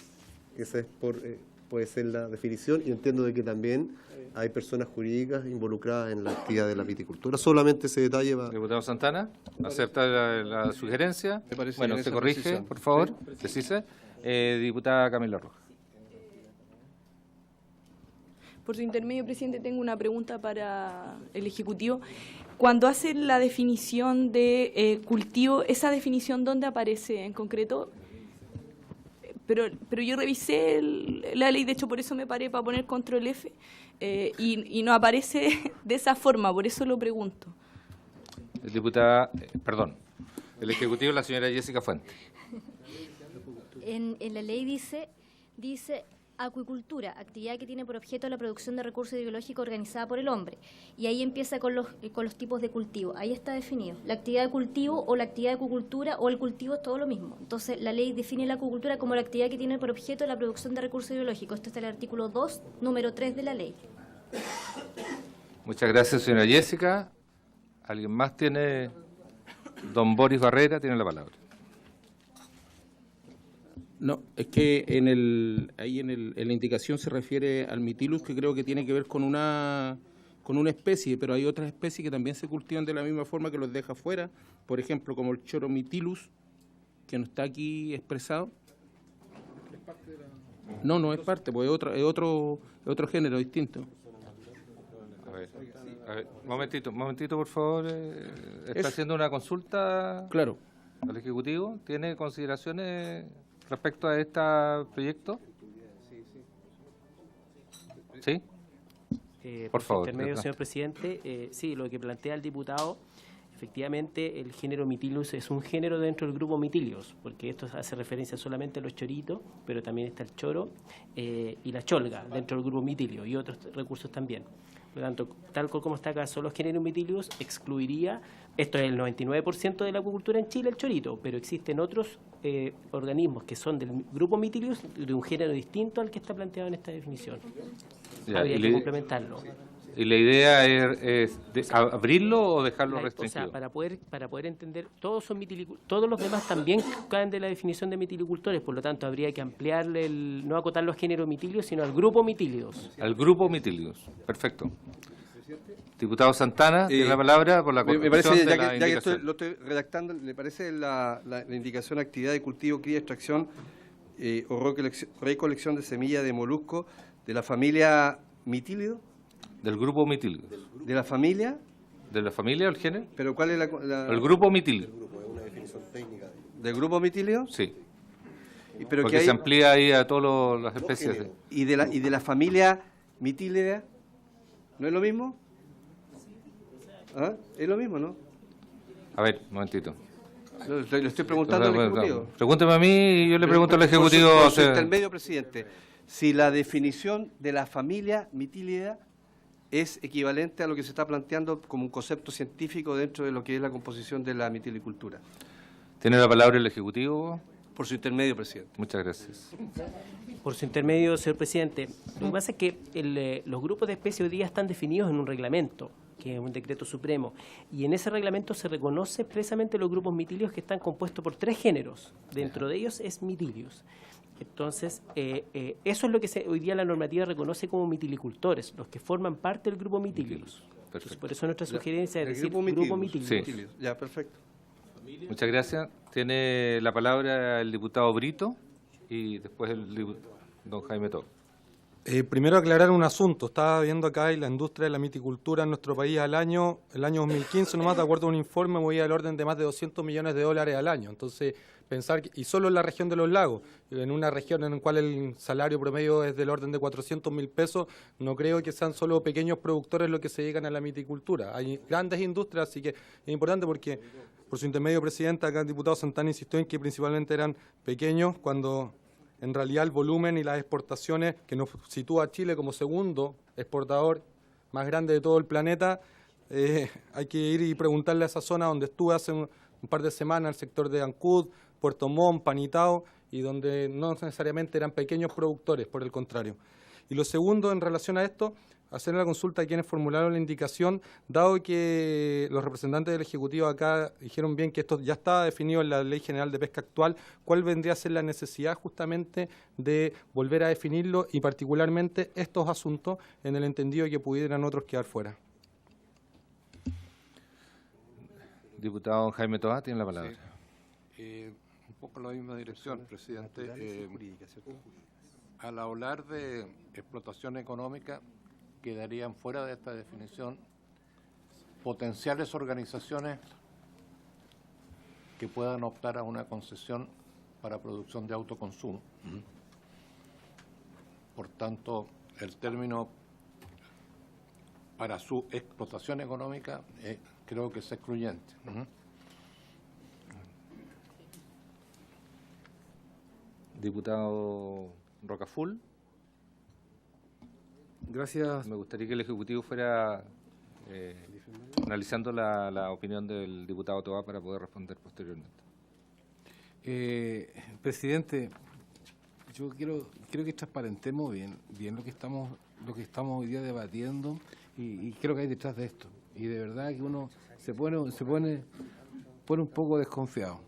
esa puede ser la definición, y entiendo de que también hay personas jurídicas involucradas en la actividad de la viticultura. Solamente ese detalle va. Diputado Santana, ¿acepta la sugerencia? Bueno, se corrige, precisión. por favor, Sí. precise. Diputada Camila Rojas. Por su intermedio, presidente, tengo una pregunta para el Ejecutivo. Cuando hace la definición de cultivo, ¿esa definición dónde aparece en concreto? Pero yo revisé la ley, de hecho por eso me paré para poner control F, y no aparece de esa forma, por eso lo pregunto. Diputada, el Ejecutivo, la señora Jessica Fuentes. En la ley dice acuicultura, actividad que tiene por objeto la producción de recursos biológicos organizada por el hombre. Y ahí empieza con los tipos de cultivo. Ahí está definido. La actividad de cultivo o la actividad de acuicultura o el cultivo es todo lo mismo. Entonces, la ley define la acuicultura como la actividad que tiene por objeto la producción de recursos biológicos. Esto está en el artículo 2, número 3 de la ley. Muchas gracias, señora Jessica. ¿Alguien más tiene? Don Boris Barrera tiene la palabra. No, es que en la indicación se refiere al mitilus, que creo que tiene que ver con una especie, pero hay otras especies que también se cultivan de la misma forma, que los deja fuera, por ejemplo, como el choromitilus, que no está aquí expresado. No es parte, pues es otro género distinto. A ver, momentito, por favor. ¿Está haciendo una consulta? Claro. ¿Al Ejecutivo? ¿Tiene consideraciones respecto a este proyecto? ¿Sí? Por favor. Intermedio, señor presidente. Sí, lo que plantea el diputado, efectivamente, el género Mitilus es un género dentro del grupo Mitilios, porque esto hace referencia solamente a los choritos, pero también está el choro y la cholga dentro del grupo Mitilio y otros recursos también. Por lo tanto, tal como está acá, solo los géneros Mitilios excluiría, esto es el 99% de la acuicultura en Chile, el chorito, pero existen otros organismos que son del grupo Mitilios de un género distinto al que está planteado en esta definición. Habría que complementarlo. ¿Y la idea es abrirlo o dejarlo restringido? O sea, para poder entender, todos los demás también caen de la definición de mitilicultores, por lo tanto habría que ampliarle, no acotarlo al género mitilios, sino al grupo mitilios. Al grupo mitilios, perfecto. Diputado Santana, tiene la palabra por la Me corrección parece, de la ya que indicación. lo estoy redactando, ¿le parece la indicación actividad de cultivo, cría, extracción o recolección de semillas de molusco de la familia mitílido? Del grupo mitílido. ¿De la familia? ¿De la familia o el género? ¿Pero cuál es El grupo mitílido. ¿Del grupo mitílido? Sí. Pero porque se amplía ahí a todas las especies. ¿Y de la familia mitílida? ¿No es lo mismo? ¿Ah? Es lo mismo, ¿no? A ver, un momentito. Lo estoy preguntando al Ejecutivo. Pregúnteme a mí y yo le pregunto al Ejecutivo. Por su intermedio, presidente, si la definición de la familia mitílida es equivalente a lo que se está planteando como un concepto científico dentro de lo que es la composición de la mitilicultura. ¿Tiene la palabra el Ejecutivo? Por su intermedio, presidente. Muchas gracias. Por su intermedio, señor presidente. Lo que pasa es que los grupos de especies hoy día están definidos en un reglamento, que es un decreto supremo, y en ese reglamento se reconoce expresamente los grupos mitilios que están compuestos por 3 géneros. Dentro de ellos es mitilios. Entonces, eso es lo que hoy día la normativa reconoce como mitilicultores, los que forman parte del grupo mitilios. Entonces, por eso nuestra sugerencia es decir grupo mitilios. Sí. Ya, perfecto. Muchas gracias. Tiene la palabra el diputado Brito y después don Jaime Toro. Primero aclarar un asunto. Estaba viendo acá y la industria de la miticultura en nuestro país el año 2015, nomás de acuerdo a un informe, movía al orden de más de $200 millones al año. Entonces, pensar, y solo en la región de los lagos, en una región en la cual el salario promedio es del orden de 400.000 pesos, no creo que sean solo pequeños productores los que se dedican a la miticultura. Hay grandes industrias, así que es importante porque, por su intermedio, presidenta, acá el diputado Santana insistió en que principalmente eran pequeños, cuando en realidad el volumen y las exportaciones que nos sitúa a Chile como segundo exportador más grande de todo el planeta, hay que ir y preguntarle a esa zona donde estuve hace un par de semanas, el sector de Ancud, Puerto Montt, Panitao, y donde no necesariamente eran pequeños productores, por el contrario. Y lo segundo, en relación a esto, hacer la consulta a quienes formularon la indicación, dado que los representantes del Ejecutivo acá dijeron bien que esto ya está definido en la Ley General de Pesca actual, ¿cuál vendría a ser la necesidad justamente de volver a definirlo y particularmente estos asuntos en el entendido que pudieran otros quedar fuera? Diputado Jaime Toá, tiene la palabra. Un poco en la misma dirección, presidente. Al hablar de explotación económica, quedarían fuera de esta definición potenciales organizaciones que puedan optar a una concesión para producción de autoconsumo. Por tanto, el término para su explotación económica creo que es excluyente. Diputado Rocaful. Gracias. Me gustaría que el Ejecutivo fuera analizando la opinión del diputado Toá para poder responder posteriormente. Presidente, yo creo que transparentemos bien lo que estamos hoy día debatiendo y creo que hay detrás de esto. Y de verdad que uno se pone un poco desconfiado.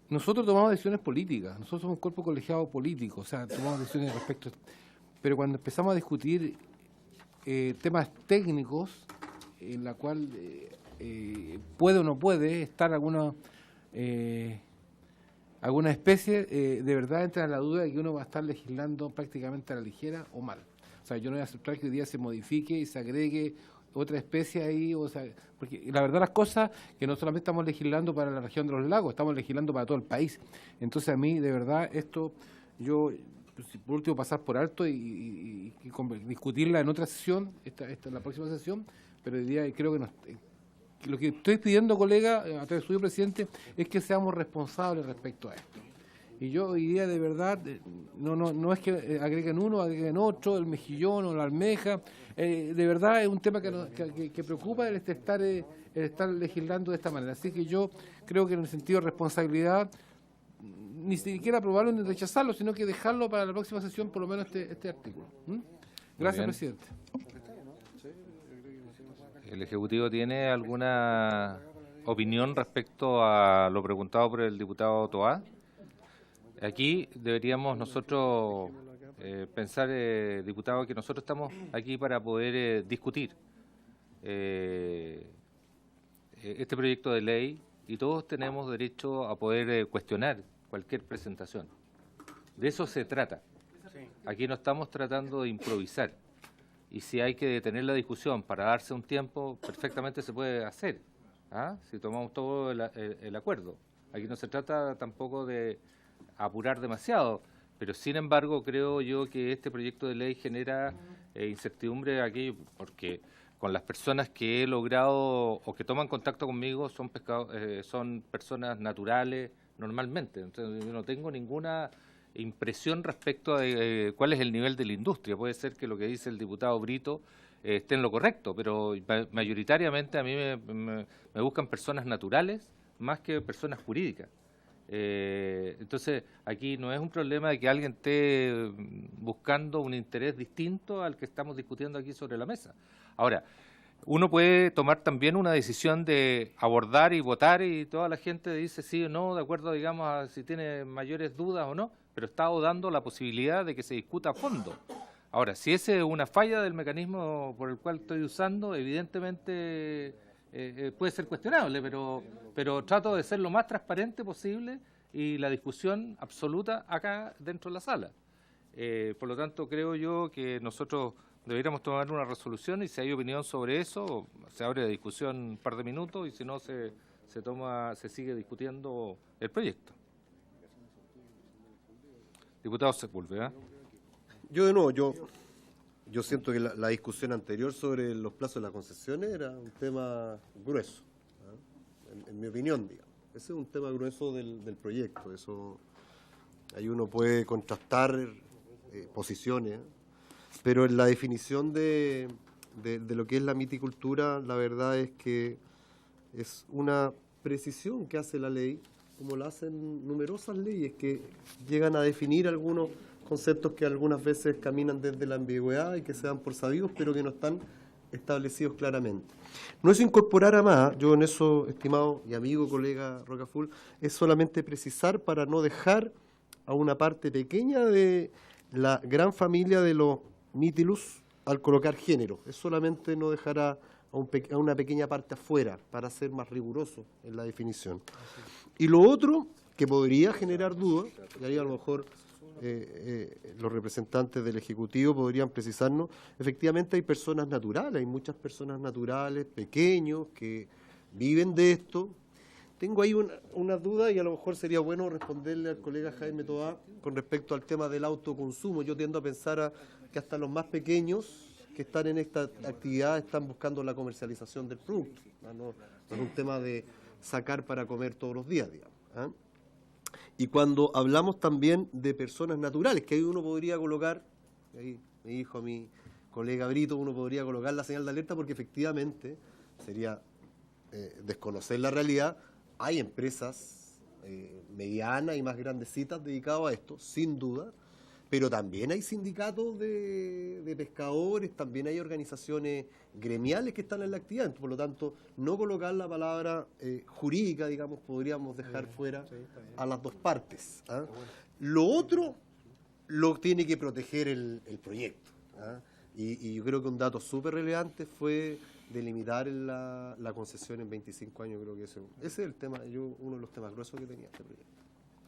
Nosotros tomamos decisiones políticas, nosotros somos un cuerpo colegiado político, o sea, tomamos decisiones respecto. Pero cuando empezamos a discutir temas técnicos, en la cual puede o no puede estar alguna especie, de verdad entra en la duda de que uno va a estar legislando prácticamente a la ligera o mal. O sea, yo no voy a aceptar que hoy día se modifique y se agregue otra especie ahí, o sea, porque la verdad las cosas que no solamente estamos legislando para la región de los lagos, estamos legislando para todo el país. Entonces a mí, de verdad, esto, yo, por último, pasar por alto y discutirla en otra sesión, esta en la próxima sesión, pero hoy día creo que lo que estoy pidiendo, colega, a través suyo, presidente, es que seamos responsables respecto a esto. Y yo hoy día, de verdad, no es que agreguen uno, agreguen otro, el mejillón o la almeja. De verdad es un tema que preocupa el estar legislando de esta manera. Así que yo creo que en el sentido de responsabilidad, ni siquiera aprobarlo ni rechazarlo, sino que dejarlo para la próxima sesión, por lo menos este artículo. Gracias, presidente. ¿El Ejecutivo tiene alguna opinión respecto a lo preguntado por el diputado Toá? Aquí deberíamos nosotros pensar, diputado, que nosotros estamos aquí para poder discutir este proyecto de ley y todos tenemos derecho a poder cuestionar cualquier presentación. De eso se trata. Aquí no estamos tratando de improvisar. Y si hay que detener la discusión para darse un tiempo, perfectamente se puede hacer, ¿ah? Si tomamos todo el acuerdo. Aquí no se trata tampoco de apurar demasiado, pero sin embargo creo yo que este proyecto de ley genera incertidumbre aquí, porque con las personas que he logrado o que toman contacto conmigo son personas naturales normalmente. Entonces yo no tengo ninguna impresión respecto a cuál es el nivel de la industria. Puede ser que lo que dice el diputado Brito esté en lo correcto, pero mayoritariamente a mí me buscan personas naturales más que personas jurídicas. Entonces, aquí no es un problema de que alguien esté buscando un interés distinto al que estamos discutiendo aquí sobre la mesa. Ahora, uno puede tomar también una decisión de abordar y votar y toda la gente dice sí o no, de acuerdo, digamos, a si tiene mayores dudas o no, pero está dando la posibilidad de que se discuta a fondo. Ahora, si esa es una falla del mecanismo por el cual estoy usando, evidentemente puede ser cuestionable, pero trato de ser lo más transparente posible y la discusión absoluta acá dentro de la sala. Por lo tanto, creo yo que nosotros deberíamos tomar una resolución y si hay opinión sobre eso, se abre la discusión un par de minutos y si no, se sigue discutiendo el proyecto. Diputado Sepúlveda. Yo de nuevo, yo siento que la discusión anterior sobre los plazos de las concesiones era un tema grueso, ¿eh? En mi opinión, digamos. Ese es un tema grueso del proyecto. Eso, ahí uno puede contrastar posiciones, pero en la definición de lo que es la miticultura, la verdad es que es una precisión que hace la ley, como la hacen numerosas leyes que llegan a definir algunos conceptos que algunas veces caminan desde la ambigüedad y que se dan por sabidos, pero que no están establecidos claramente. No es incorporar a más, yo en eso, estimado y amigo colega Rocafull, es solamente precisar para no dejar a una parte pequeña de la gran familia de los Mytilus al colocar género. Es solamente no dejar a una pequeña parte afuera para ser más riguroso en la definición. Y lo otro que podría generar dudas, y ahí a lo mejor los representantes del Ejecutivo podrían precisarnos, efectivamente hay personas naturales, hay muchas personas naturales, pequeños, que viven de esto. Tengo ahí una duda y a lo mejor sería bueno responderle al colega Jaime Toá con respecto al tema del autoconsumo. Yo tiendo a pensar que hasta los más pequeños que están en esta actividad están buscando la comercialización del producto. No es un tema de sacar para comer todos los días, digamos, ¿eh? Y cuando hablamos también de personas naturales, que ahí uno podría colocar, ahí me dijo a mi colega Brito, uno podría colocar la señal de alerta porque efectivamente sería desconocer la realidad. Hay empresas medianas y más grandecitas dedicadas a esto, sin duda, pero también hay sindicatos de pescadores, también hay organizaciones gremiales que están en la actividad. Por lo tanto, no colocar la palabra jurídica, digamos, podríamos dejar fuera a las dos partes, ¿ah? Lo otro lo tiene que proteger el proyecto, ¿ah? Y yo creo que un dato súper relevante fue delimitar la concesión en 25 años. Creo que ese es el tema, uno de los temas gruesos que tenía este proyecto.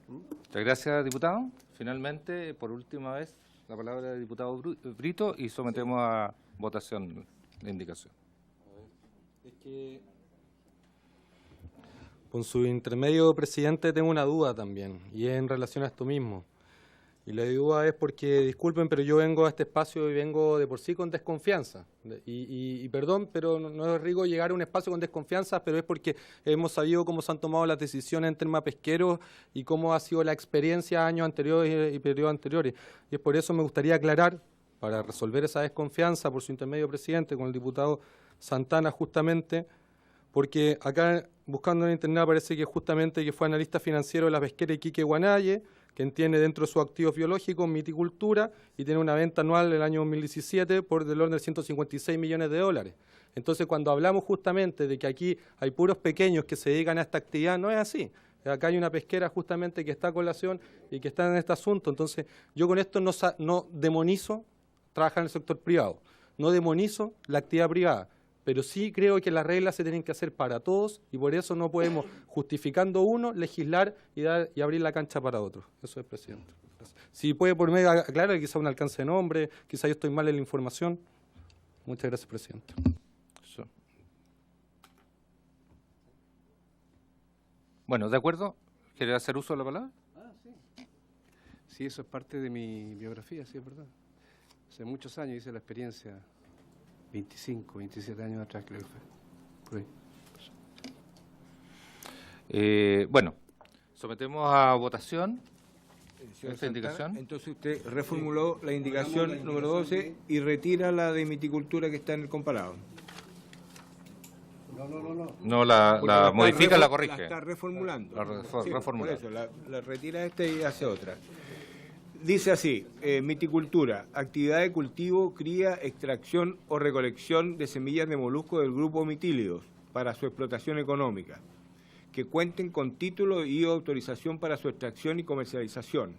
Muchas gracias, diputado. Finalmente, por última vez, la palabra del diputado Brito y sometemos a votación la indicación. Es que, con su intermedio, presidente, tengo una duda también, y es en relación a esto mismo. Y la duda es porque, disculpen, pero yo vengo a este espacio y vengo de por sí con desconfianza. Y perdón, pero no es rico llegar a un espacio con desconfianza, pero es porque hemos sabido cómo se han tomado las decisiones en temas pesqueros y cómo ha sido la experiencia años anteriores y periodos anteriores. Y es por eso me gustaría aclarar, para resolver esa desconfianza, por su intermedio, presidente, con el diputado Santana, justamente, porque acá, buscando en internet, aparece que justamente que fue analista financiero de la pesquera Iquique Guanaye, quien tiene dentro de sus activos biológicos miticultura y tiene una venta anual del año 2017 por del orden de 156 millones de dólares. Entonces, cuando hablamos justamente de que aquí hay puros pequeños que se dedican a esta actividad, no es así. Acá hay una pesquera justamente que está a colación y que está en este asunto. Entonces, yo con esto no demonizo trabajar en el sector privado, no demonizo la actividad privada. pero sí creo que las reglas se tienen que hacer para todos y por eso no podemos, justificando uno, legislar y abrir la cancha para otros. Eso es, presidente. Si puede por medio aclarar, quizá un alcance de nombre, quizá yo estoy mal en la información. Muchas gracias, presidente. Eso. Bueno, ¿de acuerdo? ¿Quiere hacer uso de la palabra? Sí, eso es parte de mi biografía, sí, es verdad. Hace muchos años hice la experiencia, 25, 27 años atrás, creo que fue. Por ahí. Bueno, sometemos a votación Señor esta Santana, indicación. entonces usted reformuló la indicación número 12 y retira la de miticultura que está en el comparado. No, la modifica, la corrige. La está reformulando. La reformula. Por eso, la retira esta y hace otra. Dice así, miticultura, actividad de cultivo, cría, extracción o recolección de semillas de moluscos del grupo mitílidos para su explotación económica, que cuenten con título y autorización para su extracción y comercialización.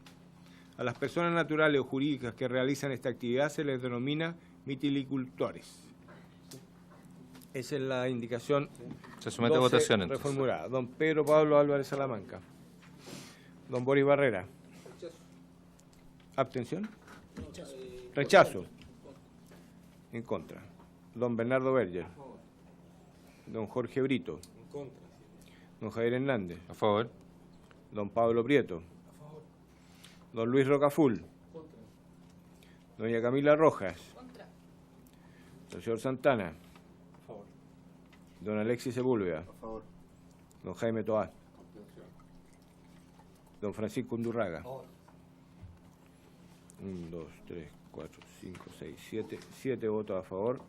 A las personas naturales o jurídicas que realizan esta actividad se les denomina mitilicultores. Esa es la indicación. Se somete a votación, entonces. Reformulada. Don Pedro Pablo Álvarez Salamanca. Don Boris Barrera. ¿Abstención? Rechazo. En contra. Don Bernardo Berger. Don Jorge Brito. En contra. Don Javier Hernández. A favor. Don Pablo Prieto. A favor. Don Luis Rocaful. Contra. Doña Camila Rojas. Contra. Don señor Santana. A favor. Don Alexis Sepúlveda. Por favor. Don Jaime Toá. Don Francisco Undurraga. 1, 2, 3, 4, 5, 6, 7. 7 votos a favor,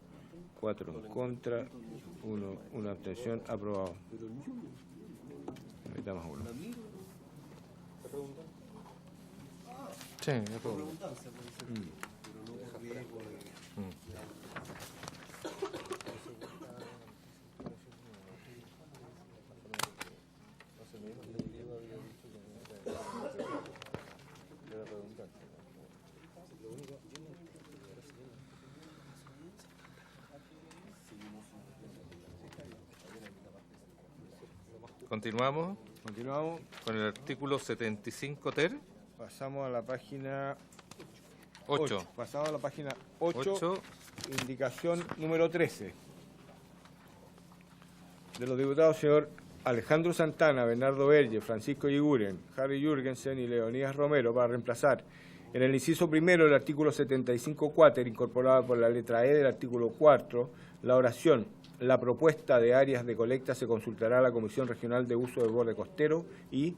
4 en contra, 1 abstención. Aprobado. Necesitamos uno. Sí, aprobado. Continuamos con el artículo 75 ter. Pasamos a la página 8. Pasamos a la página 8, indicación número 13. De los diputados señor Alejandro Santana, Bernardo Berger, Francisco Yguren, Harry Jürgensen y Leonidas Romero para reemplazar en el inciso primero del artículo 75 cuáter, incorporada por la letra E del artículo 4, la oración: la propuesta de áreas de colecta se consultará a la Comisión Regional de Uso del Borde Costero y,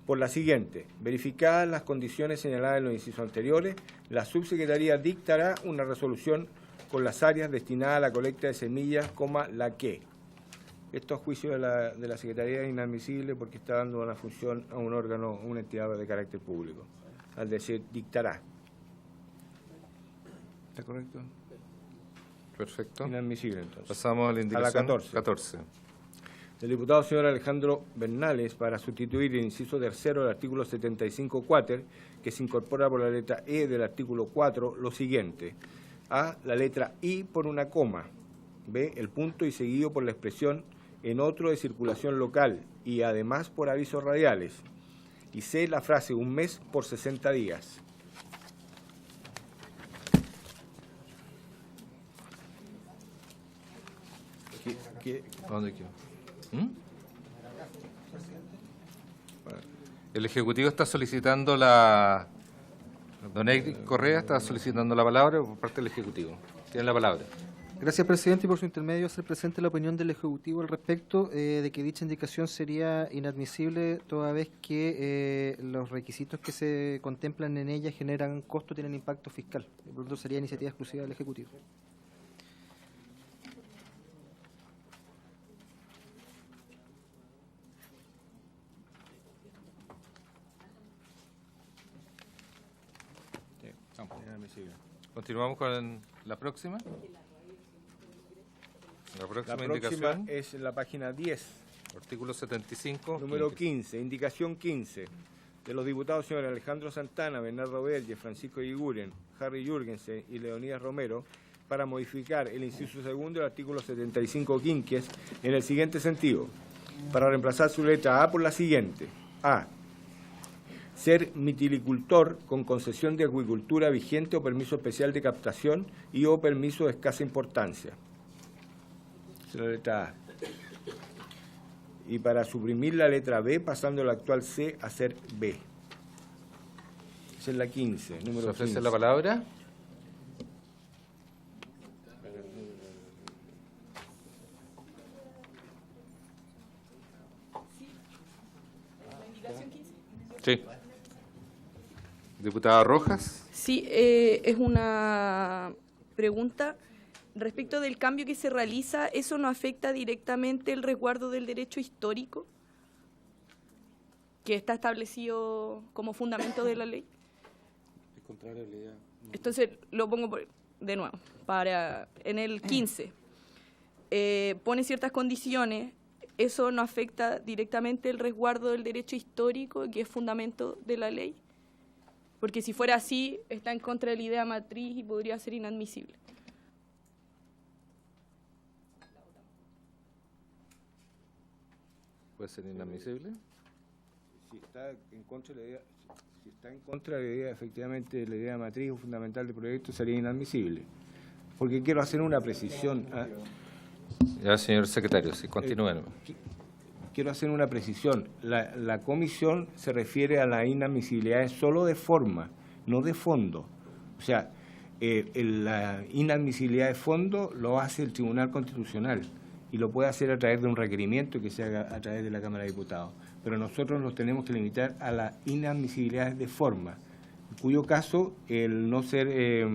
por la siguiente, verificadas las condiciones señaladas en los incisos anteriores, la subsecretaría dictará una resolución con las áreas destinadas a la colecta de semillas, la que. Esto a juicio de la Secretaría es inadmisible porque está dando una función a un órgano, una entidad de carácter público, al decir dictará. ¿Está correcto? Perfecto. Inadmisible, entonces. Pasamos a la indicación 14. El diputado señor Alejandro Bernales para sustituir el inciso tercero del artículo 75 cuáter, que se incorpora por la letra E del artículo 4, lo siguiente: A, la letra I por una coma, B, el punto y seguido por la expresión en otro de circulación local y además por avisos radiales, y C, la frase un mes por 60 días. ¿Dónde quedó? El Ejecutivo está solicitando Don Eric Correa está solicitando la palabra por parte del Ejecutivo. Tiene la palabra. Gracias, presidente, y por su intermedio hacer presente la opinión del Ejecutivo al respecto de que dicha indicación sería inadmisible toda vez que los requisitos que se contemplan en ella generan costo, tienen impacto fiscal. Por lo tanto, sería iniciativa exclusiva del Ejecutivo. Continuamos con la próxima. La próxima indicación es la página 10. Artículo 75. Número 15. Indicación 15. De los diputados señores Alejandro Santana, Bernardo Berger, Francisco Yguren, Harry Jürgensen y Leonidas Romero, para modificar el inciso segundo del artículo 75 quinquies en el siguiente sentido, para reemplazar su letra A por la siguiente. A. Ser mitilicultor con concesión de acuicultura vigente o permiso especial de captación y o permiso de escasa importancia. Esa es la letra A. Y para suprimir la letra B, pasando la actual C a ser B. Esa es la 15, número ¿Se ofrece 15. la palabra? Sí. Diputada Rojas. Sí, es una pregunta respecto del cambio que se realiza. ¿Eso no afecta directamente el resguardo del derecho histórico que está establecido como fundamento de la ley? Es contrario a la idea. Entonces, lo pongo de nuevo. En el 15, pone ciertas condiciones. ¿Eso no afecta directamente el resguardo del derecho histórico, que es fundamento de la ley? Porque si fuera así, está en contra de la idea matriz y podría ser inadmisible. ¿Puede ser inadmisible? Si está en contra de la idea, si está en contra de la idea, efectivamente, la idea matriz o fundamental del proyecto, sería inadmisible. Porque quiero hacer una precisión. Ya, señor secretario, sí, continúen. Quiero hacer una precisión. La comisión se refiere a la inadmisibilidad solo de forma, no de fondo. O sea, la inadmisibilidad de fondo lo hace el Tribunal Constitucional y lo puede hacer a través de un requerimiento que se haga a través de la Cámara de Diputados. Pero nosotros nos tenemos que limitar a la inadmisibilidad de forma, en cuyo caso el no ser...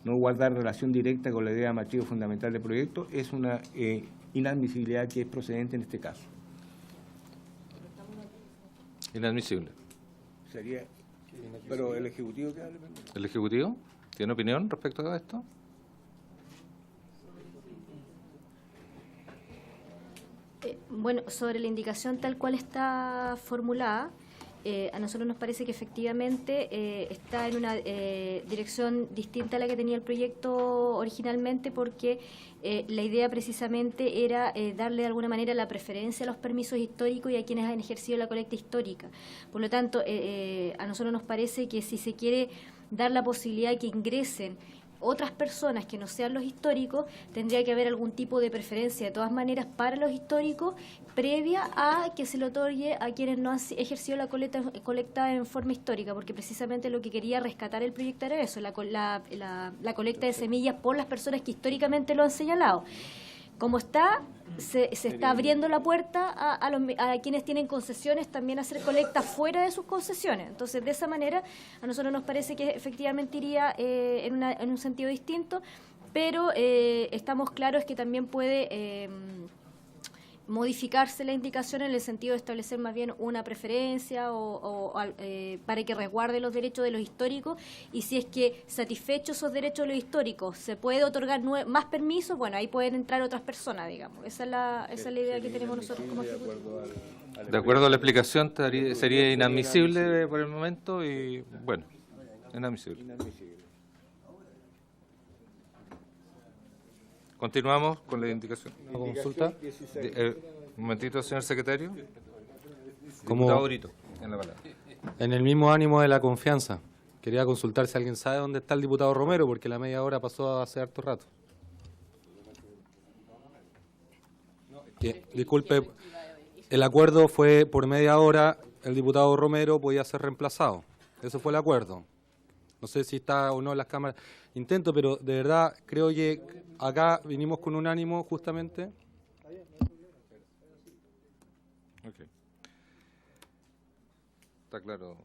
no guardar relación directa con la idea matriz fundamental del proyecto es una inadmisibilidad que es procedente en este caso. Inadmisible. Sería, pero el Ejecutivo, ¿qué hable? ¿El Ejecutivo tiene opinión respecto a esto? Bueno, sobre la indicación tal cual está formulada, a nosotros nos parece que efectivamente está en una dirección distinta a la que tenía el proyecto originalmente, porque la idea precisamente era darle de alguna manera la preferencia a los permisos históricos y a quienes han ejercido la colecta histórica. Por lo tanto, a nosotros nos parece que si se quiere dar la posibilidad de que ingresen otras personas que no sean los históricos, tendría que haber algún tipo de preferencia de todas maneras para los históricos previa a que se le otorgue a quienes no han ejercido la colecta en forma histórica, porque precisamente lo que quería rescatar el proyecto era eso, la colecta de semillas por las personas que históricamente lo han señalado. Como está, se está abriendo la puerta a quienes tienen concesiones también a hacer colecta fuera de sus concesiones. Entonces, de esa manera, a nosotros nos parece que efectivamente iría en un sentido distinto, pero estamos claros que también puede modificarse la indicación en el sentido de establecer más bien una preferencia para que resguarde los derechos de los históricos, y si es que satisfechos esos derechos de los históricos se puede otorgar más permisos, bueno, ahí pueden entrar otras personas, digamos. Esa es la idea que tenemos nosotros como Ejecutivo. De acuerdo a la explicación, sería inadmisible por el momento y, bueno, inadmisible. Continuamos con la indicación. Consulta. Un momentito, señor secretario. Como Diputado Brito, en la palabra. En el mismo ánimo de la confianza, quería consultar si alguien sabe dónde está el diputado Romero, porque la media hora pasó hace harto rato. Disculpe, el acuerdo fue por media hora, el diputado Romero podía ser reemplazado. Eso fue el acuerdo. No sé si está o no en las cámaras. Intento, pero de verdad creo que acá vinimos con un ánimo justamente. Okay. Está claro.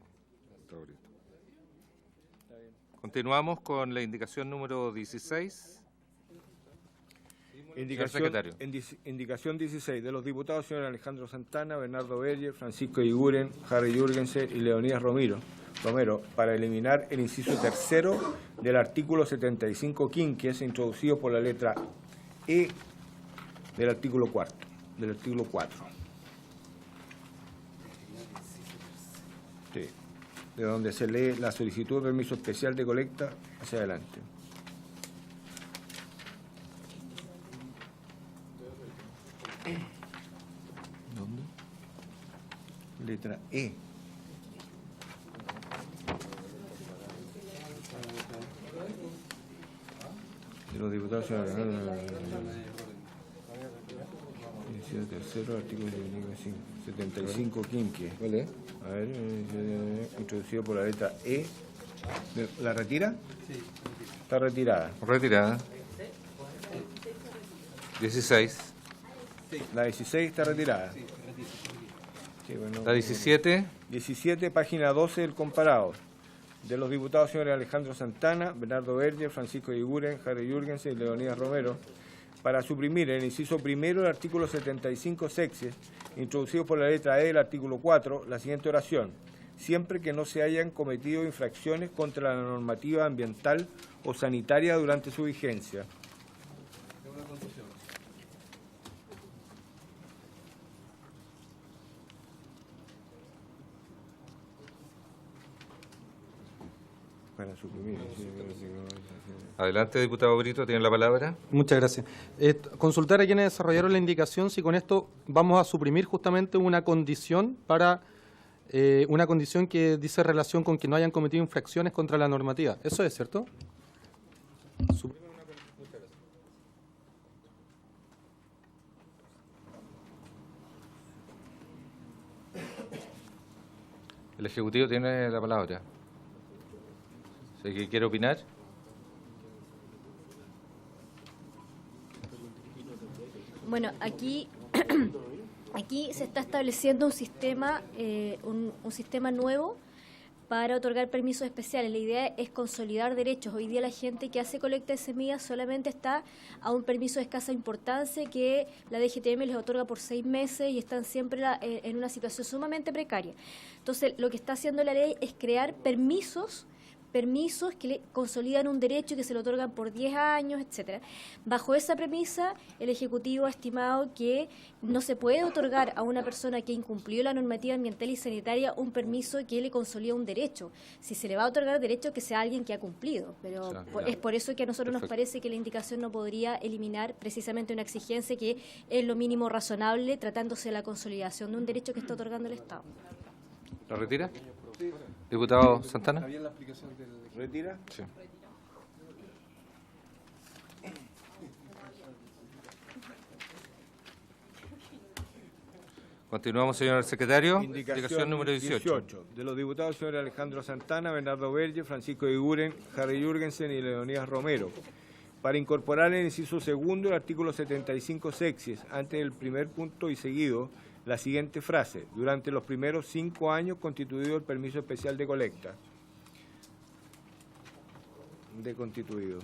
Continuamos con la indicación número 16. Indicación 16 de los diputados señor Alejandro Santana, Bernardo Beller, Francisco Iguren, Harry Jürgensen y Leonidas Romero, para eliminar el inciso tercero del artículo 75 quinquies introducido por la letra E del artículo 4. Sí, de donde se lee la solicitud de permiso especial de colecta hacia adelante. ¿Dónde? Letra E. De los diputados tercero, artículo 75 quinque. ¿Cuál es? A ver, introducido por la letra E. ¿La retira? Sí. Está retirada. Retirada. 16. La 16 está retirada. Sí, bueno, La 17. 17, página 12 del comparado. De los diputados señores Alejandro Santana, Bernardo Berger, Francisco Iguren, Harry Jürgensen y Leonidas Romero, para suprimir el inciso primero del artículo 75 sexes, introducido por la letra E del artículo 4, la siguiente oración: siempre que no se hayan cometido infracciones contra la normativa ambiental o sanitaria durante su vigencia. Para suprimir. Adelante, diputado Brito, tiene la palabra. Muchas gracias. Consultar a quienes desarrollaron la indicación si con esto vamos a suprimir justamente una condición para una condición que dice relación con que no hayan cometido infracciones contra la normativa. ¿Eso es cierto? El Ejecutivo tiene la palabra. ¿Sí que quiere opinar? Bueno, aquí se está estableciendo un sistema nuevo para otorgar permisos especiales. La idea es consolidar derechos. Hoy día la gente que hace colecta de semillas solamente está a un permiso de escasa importancia que la DGTM les otorga por 6 meses y están siempre en una situación sumamente precaria. Entonces, lo que está haciendo la ley es crear permisos que le consolidan un derecho que se le otorgan por 10 años, etcétera. Bajo esa premisa, el Ejecutivo ha estimado que no se puede otorgar a una persona que incumplió la normativa ambiental y sanitaria un permiso que le consolida un derecho. Si se le va a otorgar derecho, que sea alguien que ha cumplido. Pero es por eso que a nosotros nos parece que la indicación no podría eliminar precisamente una exigencia que es lo mínimo razonable, tratándose de la consolidación de un derecho que está otorgando el Estado. ¿La retira? Diputado Santana. ¿Retira? Sí. Continuamos, señor secretario. Indicación número 18. De los diputados señores Alejandro Santana, Bernardo Berger, Francisco Iguren, Harry Jürgensen y Leonidas Romero, para incorporar en el inciso segundo el artículo 75 sexes, antes del primer punto y seguido, la siguiente frase: durante los primeros 5 años constituido el permiso especial de colecta. De constituido.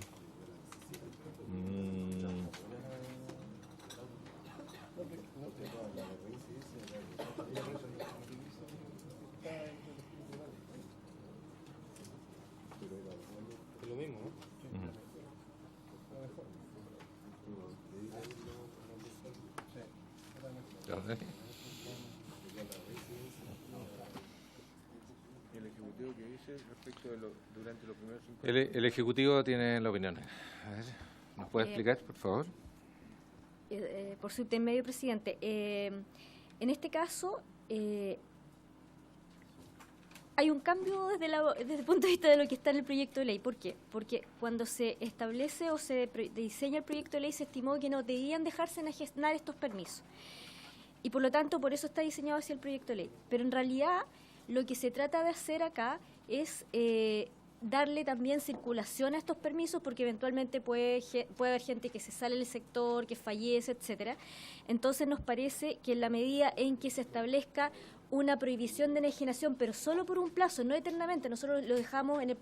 Es lo mismo, ¿no? ¿El Ejecutivo qué dice respecto de durante los primeros 5 años? El Ejecutivo tiene la opinión. A ver, ¿nos puede explicar, por favor? Por su intermedio, presidente. En este caso, hay un cambio desde el punto de vista de lo que está en el proyecto de ley. ¿Por qué? Porque cuando se establece o se diseña el proyecto de ley, se estimó que no debían dejarse enajenar estos permisos. Y por lo tanto, por eso está diseñado así el proyecto de ley. Pero en realidad, lo que se trata de hacer acá es darle también circulación a estos permisos, porque eventualmente puede haber gente que se sale del sector, que fallece, etcétera. Entonces nos parece que en la medida en que se establezca una prohibición de enajenación, pero solo por un plazo, no eternamente, nosotros lo dejamos en el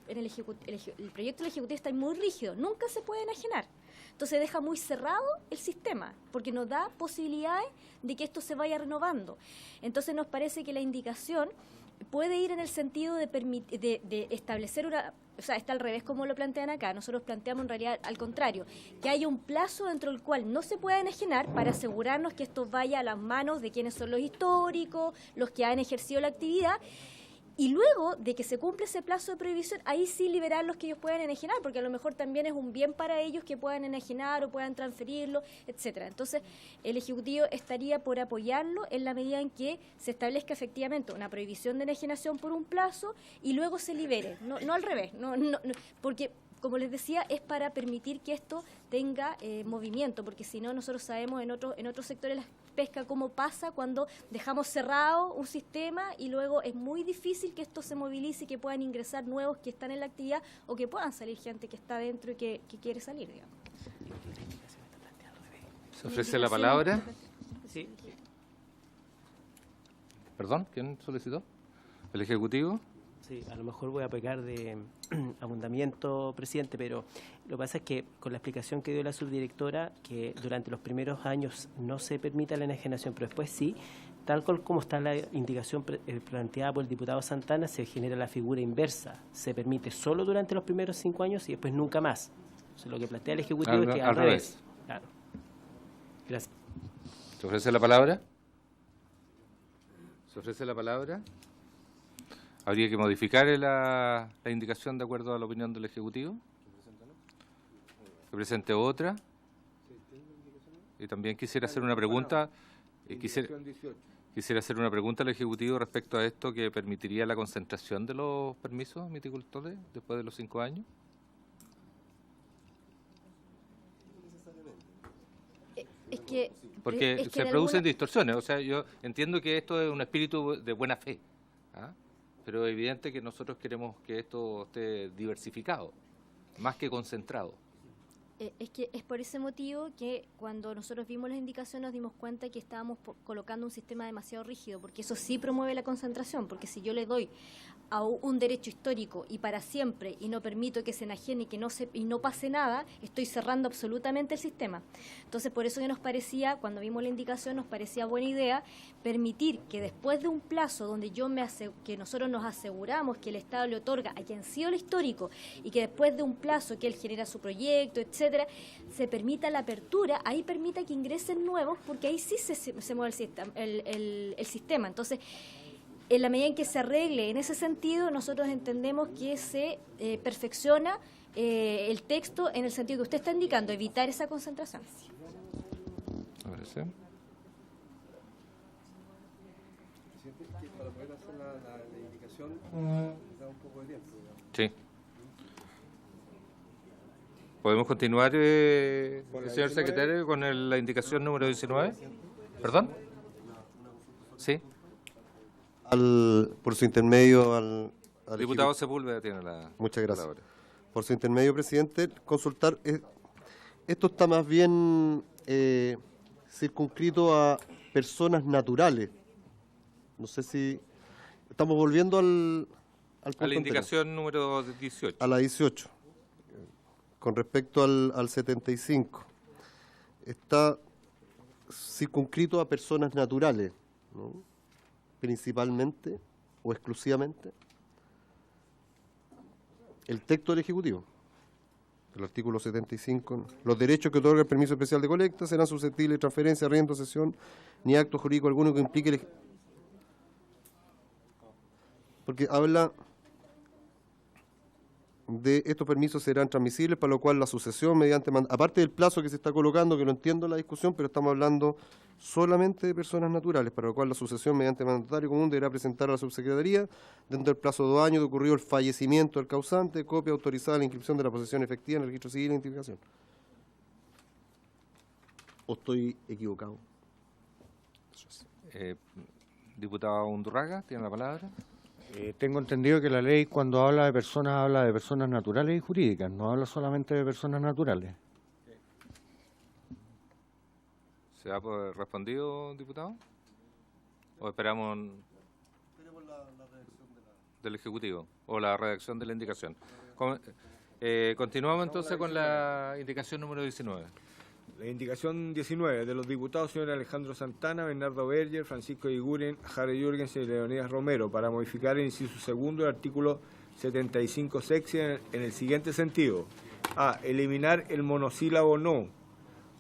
proyecto del Ejecutivo está muy rígido, nunca se puede enajenar. Entonces deja muy cerrado el sistema, porque nos da posibilidades de que esto se vaya renovando. Entonces nos parece que la indicación puede ir en el sentido de establecer una... O sea, está al revés como lo plantean acá. Nosotros planteamos en realidad al contrario, que haya un plazo dentro del cual no se pueda enajenar para asegurarnos que esto vaya a las manos de quienes son los históricos, los que han ejercido la actividad, Y luego de que se cumple ese plazo de prohibición, ahí sí liberarlos que ellos puedan enajenar, porque a lo mejor también es un bien para ellos que puedan enajenar o puedan transferirlo, etcétera. Entonces, el Ejecutivo estaría por apoyarlo en la medida en que se establezca efectivamente una prohibición de enajenación por un plazo y luego se libere, no al revés, porque, como les decía, es para permitir que esto tenga movimiento, porque si no, nosotros sabemos en otros sectores de la pesca cómo pasa cuando dejamos cerrado un sistema y luego es muy difícil que esto se movilice y que puedan ingresar nuevos que están en la actividad o que puedan salir gente que está dentro y que quiere salir, digamos. ¿Se ofrece la palabra? Sí. ¿Perdón? ¿Quién solicitó? ¿El Ejecutivo? Sí, a lo mejor voy a pecar de abundamiento, presidente, pero lo que pasa es que con la explicación que dio la subdirectora, que durante los primeros años no se permite la enajenación, pero después sí, tal cual como está la indicación planteada por el diputado Santana, se genera la figura inversa. Se permite solo durante los primeros 5 años y después nunca más. Entonces, lo que plantea el Ejecutivo es que al revés. Claro. Gracias. ¿Se ofrece la palabra? ¿Se ofrece la palabra? ¿Habría que modificar la indicación de acuerdo a la opinión del Ejecutivo? ¿Se presente otra? Y también quisiera hacer una pregunta. Quisiera hacer una pregunta al Ejecutivo respecto a esto que permitiría la concentración de los permisos viticultores después de los 5 años. Porque se producen distorsiones. O sea, yo entiendo que esto es un espíritu de buena fe, ¿ah? Pero es evidente que nosotros queremos que esto esté diversificado, más que concentrado. Es que es por ese motivo que cuando nosotros vimos las indicaciones nos dimos cuenta que estábamos colocando un sistema demasiado rígido, porque eso sí promueve la concentración, porque si yo le doy a un derecho histórico y para siempre y no permito que se enajene y no pase nada, estoy cerrando absolutamente el sistema. Entonces, por eso que nos parecía, cuando vimos la indicación, nos parecía buena idea permitir que después de un plazo donde que nosotros nos aseguramos que el Estado le otorga a quien sido el histórico y que después de un plazo que él genera su proyecto, etcétera, se permita la apertura, ahí permita que ingresen nuevos, porque ahí sí se mueve el sistema. Entonces, en la medida en que se arregle en ese sentido, nosotros entendemos que se perfecciona el texto en el sentido que usted está indicando, evitar esa concentración. ¿Parece? Para poder hacer la indicación, da un poco de tiempo. Sí. ¿Podemos continuar, señor secretario, con la indicación número 19? ¿Perdón? Sí. Por su intermedio al diputado Sepúlveda tiene la Muchas gracias. palabra. Por su intermedio, presidente, consultar. Esto está más bien circunscrito a personas naturales. No sé si estamos volviendo al punto A la indicación número 18. A la 18. Con respecto al 75. Está circunscrito a personas naturales, ¿no? Principalmente o exclusivamente. El texto del Ejecutivo, el artículo 75, los derechos que otorga el permiso especial de colecta serán susceptibles de transferencia, arriendo, cesión, ni acto jurídico alguno que implique porque habla de estos permisos serán transmisibles, para lo cual la sucesión mediante aparte del plazo que se está colocando, que no entiendo la discusión, pero estamos hablando solamente de personas naturales, para lo cual la sucesión mediante mandatario común deberá presentar a la subsecretaría dentro del plazo de 2 años de ocurrido el fallecimiento del causante, copia autorizada de la inscripción de la posesión efectiva en el registro civil de identificación. ¿O estoy equivocado? Diputado Undurraga, tiene la palabra. Tengo entendido que la ley cuando habla de personas naturales y jurídicas, no habla solamente de personas naturales. ¿Se ha respondido, diputado? ¿O esperamos la redacción del Ejecutivo o la redacción de la indicación? Continuamos entonces con la indicación número 19. La indicación 19 de los diputados señores Alejandro Santana, Bernardo Berger, Francisco Eguiguren, Harry Jürgensen y Leonidas Romero para modificar el inciso segundo del artículo 75 sexy en el siguiente sentido. A. Eliminar el monosílabo no.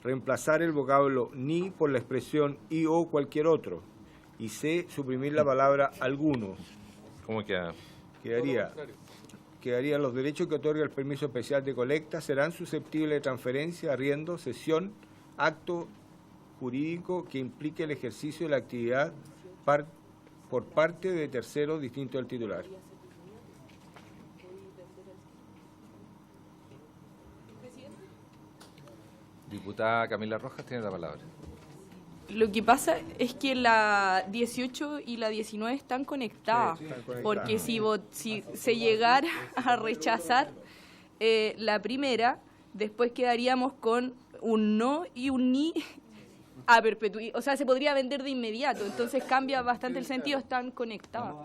Reemplazar el vocablo ni por la expresión y o cualquier otro. Y C. Suprimir la palabra algunos. ¿Cómo queda? Quedaría los derechos que otorga el permiso especial de colecta serán susceptibles de transferencia, arriendo, cesión, acto jurídico que implique el ejercicio de la actividad por parte de terceros distintos al titular. Diputada Camila Rojas tiene la palabra. Lo que pasa es que la 18 y la 19 están conectadas, porque si se llegara a rechazar la primera, después quedaríamos con un no y un ni a perpetuidad. O sea, se podría vender de inmediato, entonces cambia bastante el sentido, están conectadas.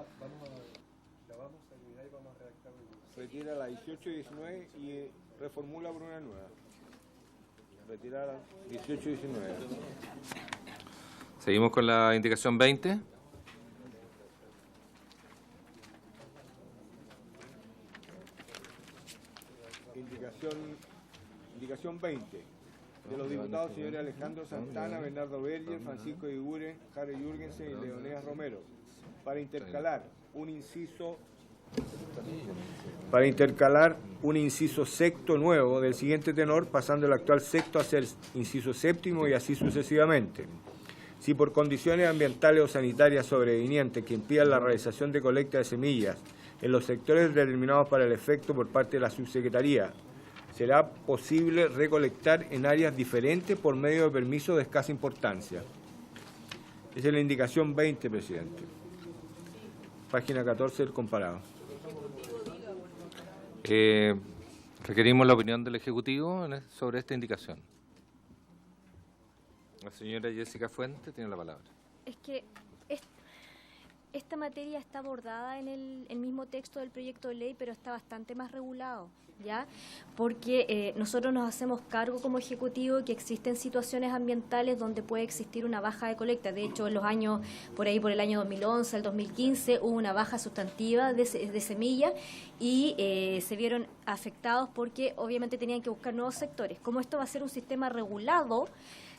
Retira la 18 y 19 y reformula por una nueva. Retirar la 18 y 19. Seguimos con la indicación 20. Indicación 20. De los diputados señores Alejandro Santana, Bernardo Berger, Francisco Iguren, Harry Jürgensen y Leonidas Romero, para intercalar un inciso sexto nuevo del siguiente tenor, pasando el actual sexto a ser inciso séptimo y así sucesivamente. Si por condiciones ambientales o sanitarias sobrevinientes que impidan la realización de colecta de semillas en los sectores determinados para el efecto por parte de la Subsecretaría, será posible recolectar en áreas diferentes por medio de permisos de escasa importancia. Esa es la indicación 20, presidente. Página 14 del comparado. Requerimos la opinión del Ejecutivo sobre esta indicación. La señora Jessica Fuente tiene la palabra. Es que esta materia está abordada en el mismo texto del proyecto de ley, pero está bastante más regulado, ¿ya? Porque nosotros nos hacemos cargo como Ejecutivo que existen situaciones ambientales donde puede existir una baja de colecta. De hecho, en los años, por el año 2011 al 2015, hubo una baja sustantiva de semillas y se vieron afectados porque obviamente tenían que buscar nuevos sectores. Como esto va a ser un sistema regulado,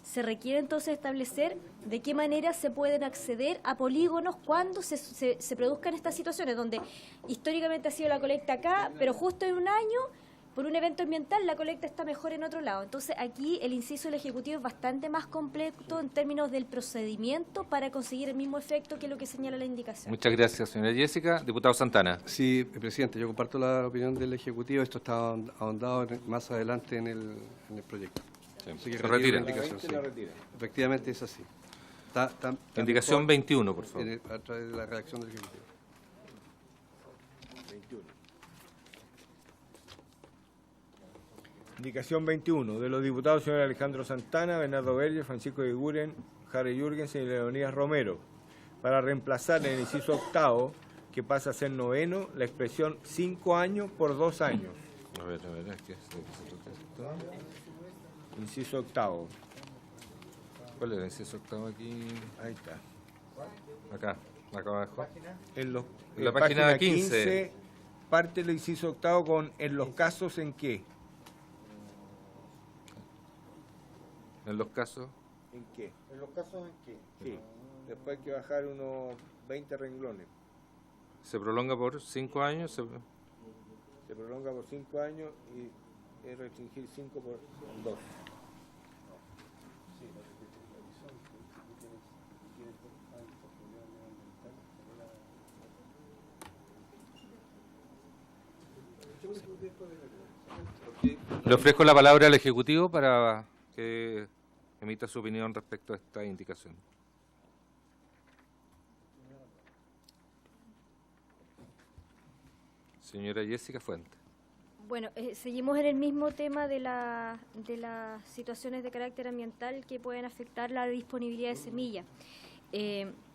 se requiere entonces establecer de qué manera se pueden acceder a polígonos cuando se produzcan estas situaciones, donde históricamente ha sido la colecta acá, pero justo en un año, por un evento ambiental, la colecta está mejor en otro lado. Entonces aquí el inciso del Ejecutivo es bastante más completo en términos del procedimiento para conseguir el mismo efecto que lo que señala la indicación. Muchas gracias, señora Jessica. Diputado Santana. Sí, presidente, yo comparto la opinión del Ejecutivo. Esto está ahondado más adelante en el proyecto. Sí. Se retira. La indicación, sí. Efectivamente es así. Está indicación 21, por favor. A través de la redacción del Ejecutivo. 21. Indicación 21. De los diputados señores Alejandro Santana, Bernardo Berger, Francisco Iguren, Harry Jürgensen y Leonidas Romero, para reemplazar en el inciso octavo, que pasa a ser noveno, la expresión 5 años por 2 años. A ver, es que inciso octavo. ¿Cuál es el inciso octavo aquí? Ahí está. Acá abajo. En la página 15 parte el inciso octavo con en los casos en que. ¿En los casos? ¿En qué? ¿En los casos en qué? Sí. Después hay que bajar unos 20 renglones. ¿Se prolonga por 5 años? Se prolonga por 5 años y es restringir 5 por 2. Le ofrezco la palabra al Ejecutivo para que emita su opinión respecto a esta indicación. Señora Jessica Fuente. Bueno, seguimos en el mismo tema de las situaciones de carácter ambiental que pueden afectar la disponibilidad de semillas.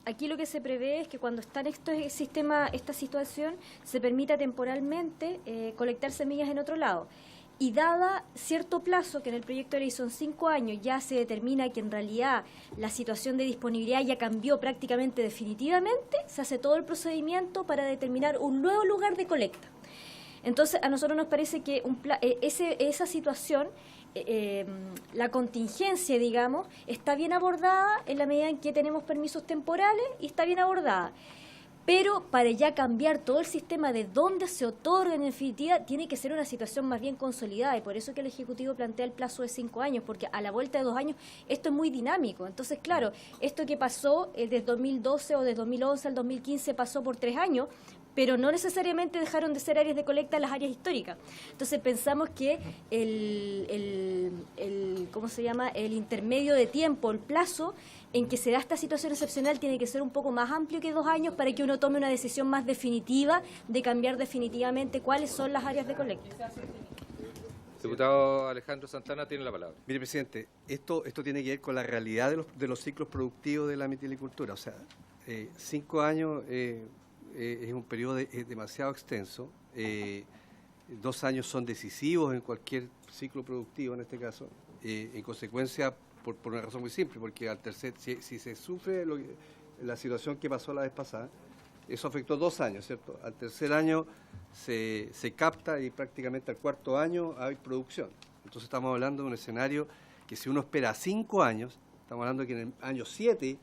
Aquí lo que se prevé es que cuando está en esta situación, se permita temporalmente colectar semillas en otro lado. Y dada cierto plazo, que en el proyecto de ley son 5 años, ya se determina que en realidad la situación de disponibilidad ya cambió prácticamente definitivamente, se hace todo el procedimiento para determinar un nuevo lugar de colecta. Entonces, a nosotros nos parece que esa situación, la contingencia, digamos, está bien abordada en la medida en que tenemos permisos temporales y está bien abordada. Pero para ya cambiar todo el sistema de dónde se otorga, en definitiva, tiene que ser una situación más bien consolidada, y por eso que el Ejecutivo plantea el plazo de 5 años, porque a la vuelta de 2 años esto es muy dinámico. Entonces, claro, esto que pasó desde 2012 o de 2011 al 2015 pasó por 3 años, pero no necesariamente dejaron de ser áreas de colecta las áreas históricas. Entonces pensamos que ¿cómo se llama?, el intermedio de tiempo, el plazo en que se da esta situación excepcional tiene que ser un poco más amplio que 2 años para que uno tome una decisión más definitiva de cambiar definitivamente cuáles son las áreas de colecta. Diputado Alejandro Santana tiene la palabra. Mire, presidente, esto tiene que ver con la realidad de los ciclos productivos de la mitilicultura. O sea, 5 años es un periodo demasiado extenso. 2 años son decisivos en cualquier ciclo productivo, en este caso. En consecuencia, por una razón muy simple, porque al si se sufre la situación que pasó la vez pasada, eso afectó 2 años, ¿cierto? Al tercer año se capta y prácticamente al 4.º año hay producción. Entonces estamos hablando de un escenario que si uno espera 5 años, estamos hablando de que en el año 7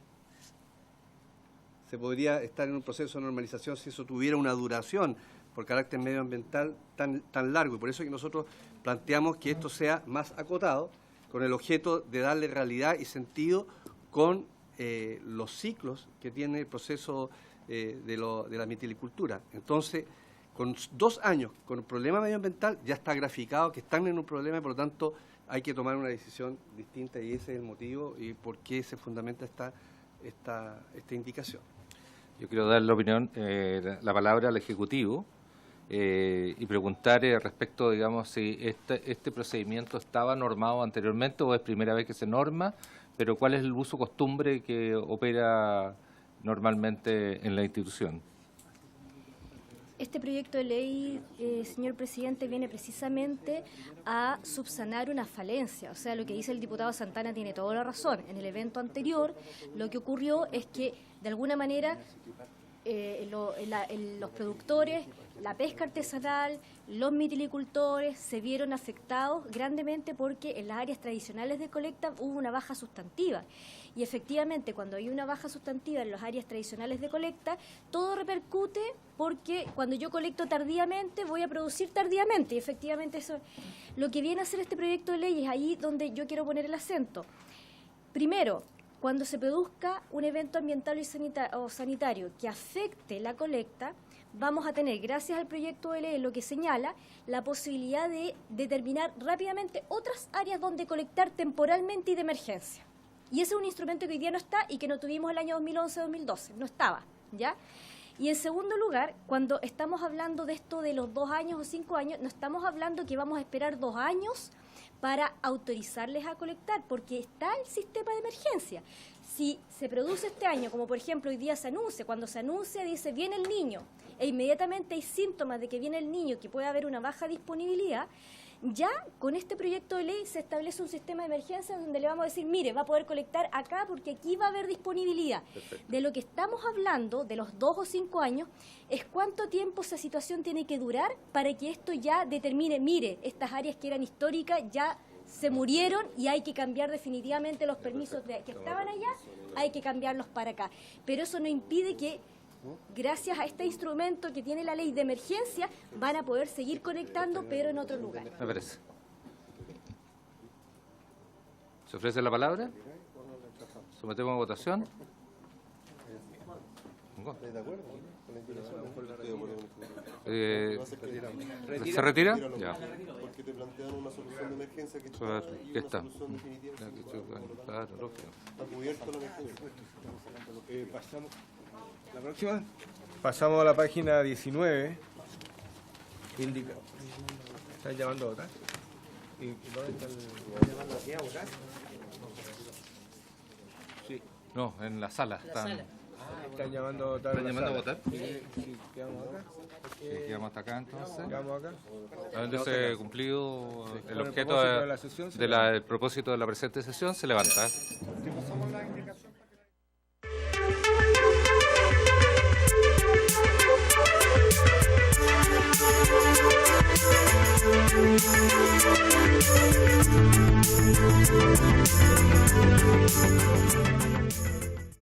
se podría estar en un proceso de normalización si eso tuviera una duración por carácter medioambiental tan largo. Y por eso es que nosotros planteamos que esto sea más acotado, con el objeto de darle realidad y sentido con los ciclos que tiene el proceso de la mitilicultura. Entonces, con 2 años, con el problema medioambiental, ya está graficado que están en un problema y por lo tanto hay que tomar una decisión distinta, y ese es el motivo y por qué se fundamenta esta indicación. Yo quiero dar la opinión, la palabra al Ejecutivo y preguntar respecto, digamos, si este procedimiento estaba normado anteriormente o es primera vez que se norma, pero cuál es el uso costumbre que opera normalmente en la institución. Este proyecto de ley, señor presidente, viene precisamente a subsanar una falencia. O sea, lo que dice el diputado Santana tiene toda la razón. En el evento anterior, lo que ocurrió es que, de alguna manera, los productores, la pesca artesanal, los mitilicultores se vieron afectados grandemente porque en las áreas tradicionales de colecta hubo una baja sustantiva. Y efectivamente, cuando hay una baja sustantiva en las áreas tradicionales de colecta, todo repercute porque cuando yo colecto tardíamente, voy a producir tardíamente. Y efectivamente eso es lo que viene a hacer este proyecto de ley, es ahí donde yo quiero poner el acento. Primero, cuando se produzca un evento ambiental o sanitario que afecte la colecta, vamos a tener, gracias al proyecto de ley, lo que señala, la posibilidad de determinar rápidamente otras áreas donde colectar temporalmente y de emergencia. Y ese es un instrumento que hoy día no está y que no tuvimos el año 2011-2012, no estaba, ¿ya? Y en segundo lugar, cuando estamos hablando de esto de los 2 años o 5 años, no estamos hablando que vamos a esperar 2 años para autorizarles a colectar, porque está el sistema de emergencia. Si se produce este año, como por ejemplo hoy día se anuncia, cuando se anuncia dice viene el niño, e inmediatamente hay síntomas de que viene el niño, que puede haber una baja disponibilidad, ya con este proyecto de ley se establece un sistema de emergencia donde le vamos a decir, mire, va a poder colectar acá porque aquí va a haber disponibilidad. Perfecto. De lo que estamos hablando, de los 2 o 5 años, es cuánto tiempo esa situación tiene que durar para que esto ya determine, mire, estas áreas que eran históricas ya se murieron y hay que cambiar definitivamente los permisos que estaban allá, hay que cambiarlos para acá. Pero eso no impide que, gracias a este instrumento que tiene la ley de emergencia, van a poder seguir conectando, pero en otro lugar. Me parece. ¿Se ofrece la palabra? ¿Sometemos a votación? ¿De acuerdo? ¿Se retira? Ya. Porque te plantean una solución de emergencia que está y una solución definitiva. Claro, lógico. Está cubierto la emergencia. Pasamos. La próxima. Pasamos a la página 19. Indica. ¿Están llamando a votar? ¿Y dónde están llamando aquí a votar? Sí. No, en la sala. Están llamando a votar. ¿Están llamando a votar? Sí, quedamos acá. Quedamos hasta acá entonces. Quedamos acá. Habiéndose cumplido el objeto del propósito de la presente sesión, se levanta.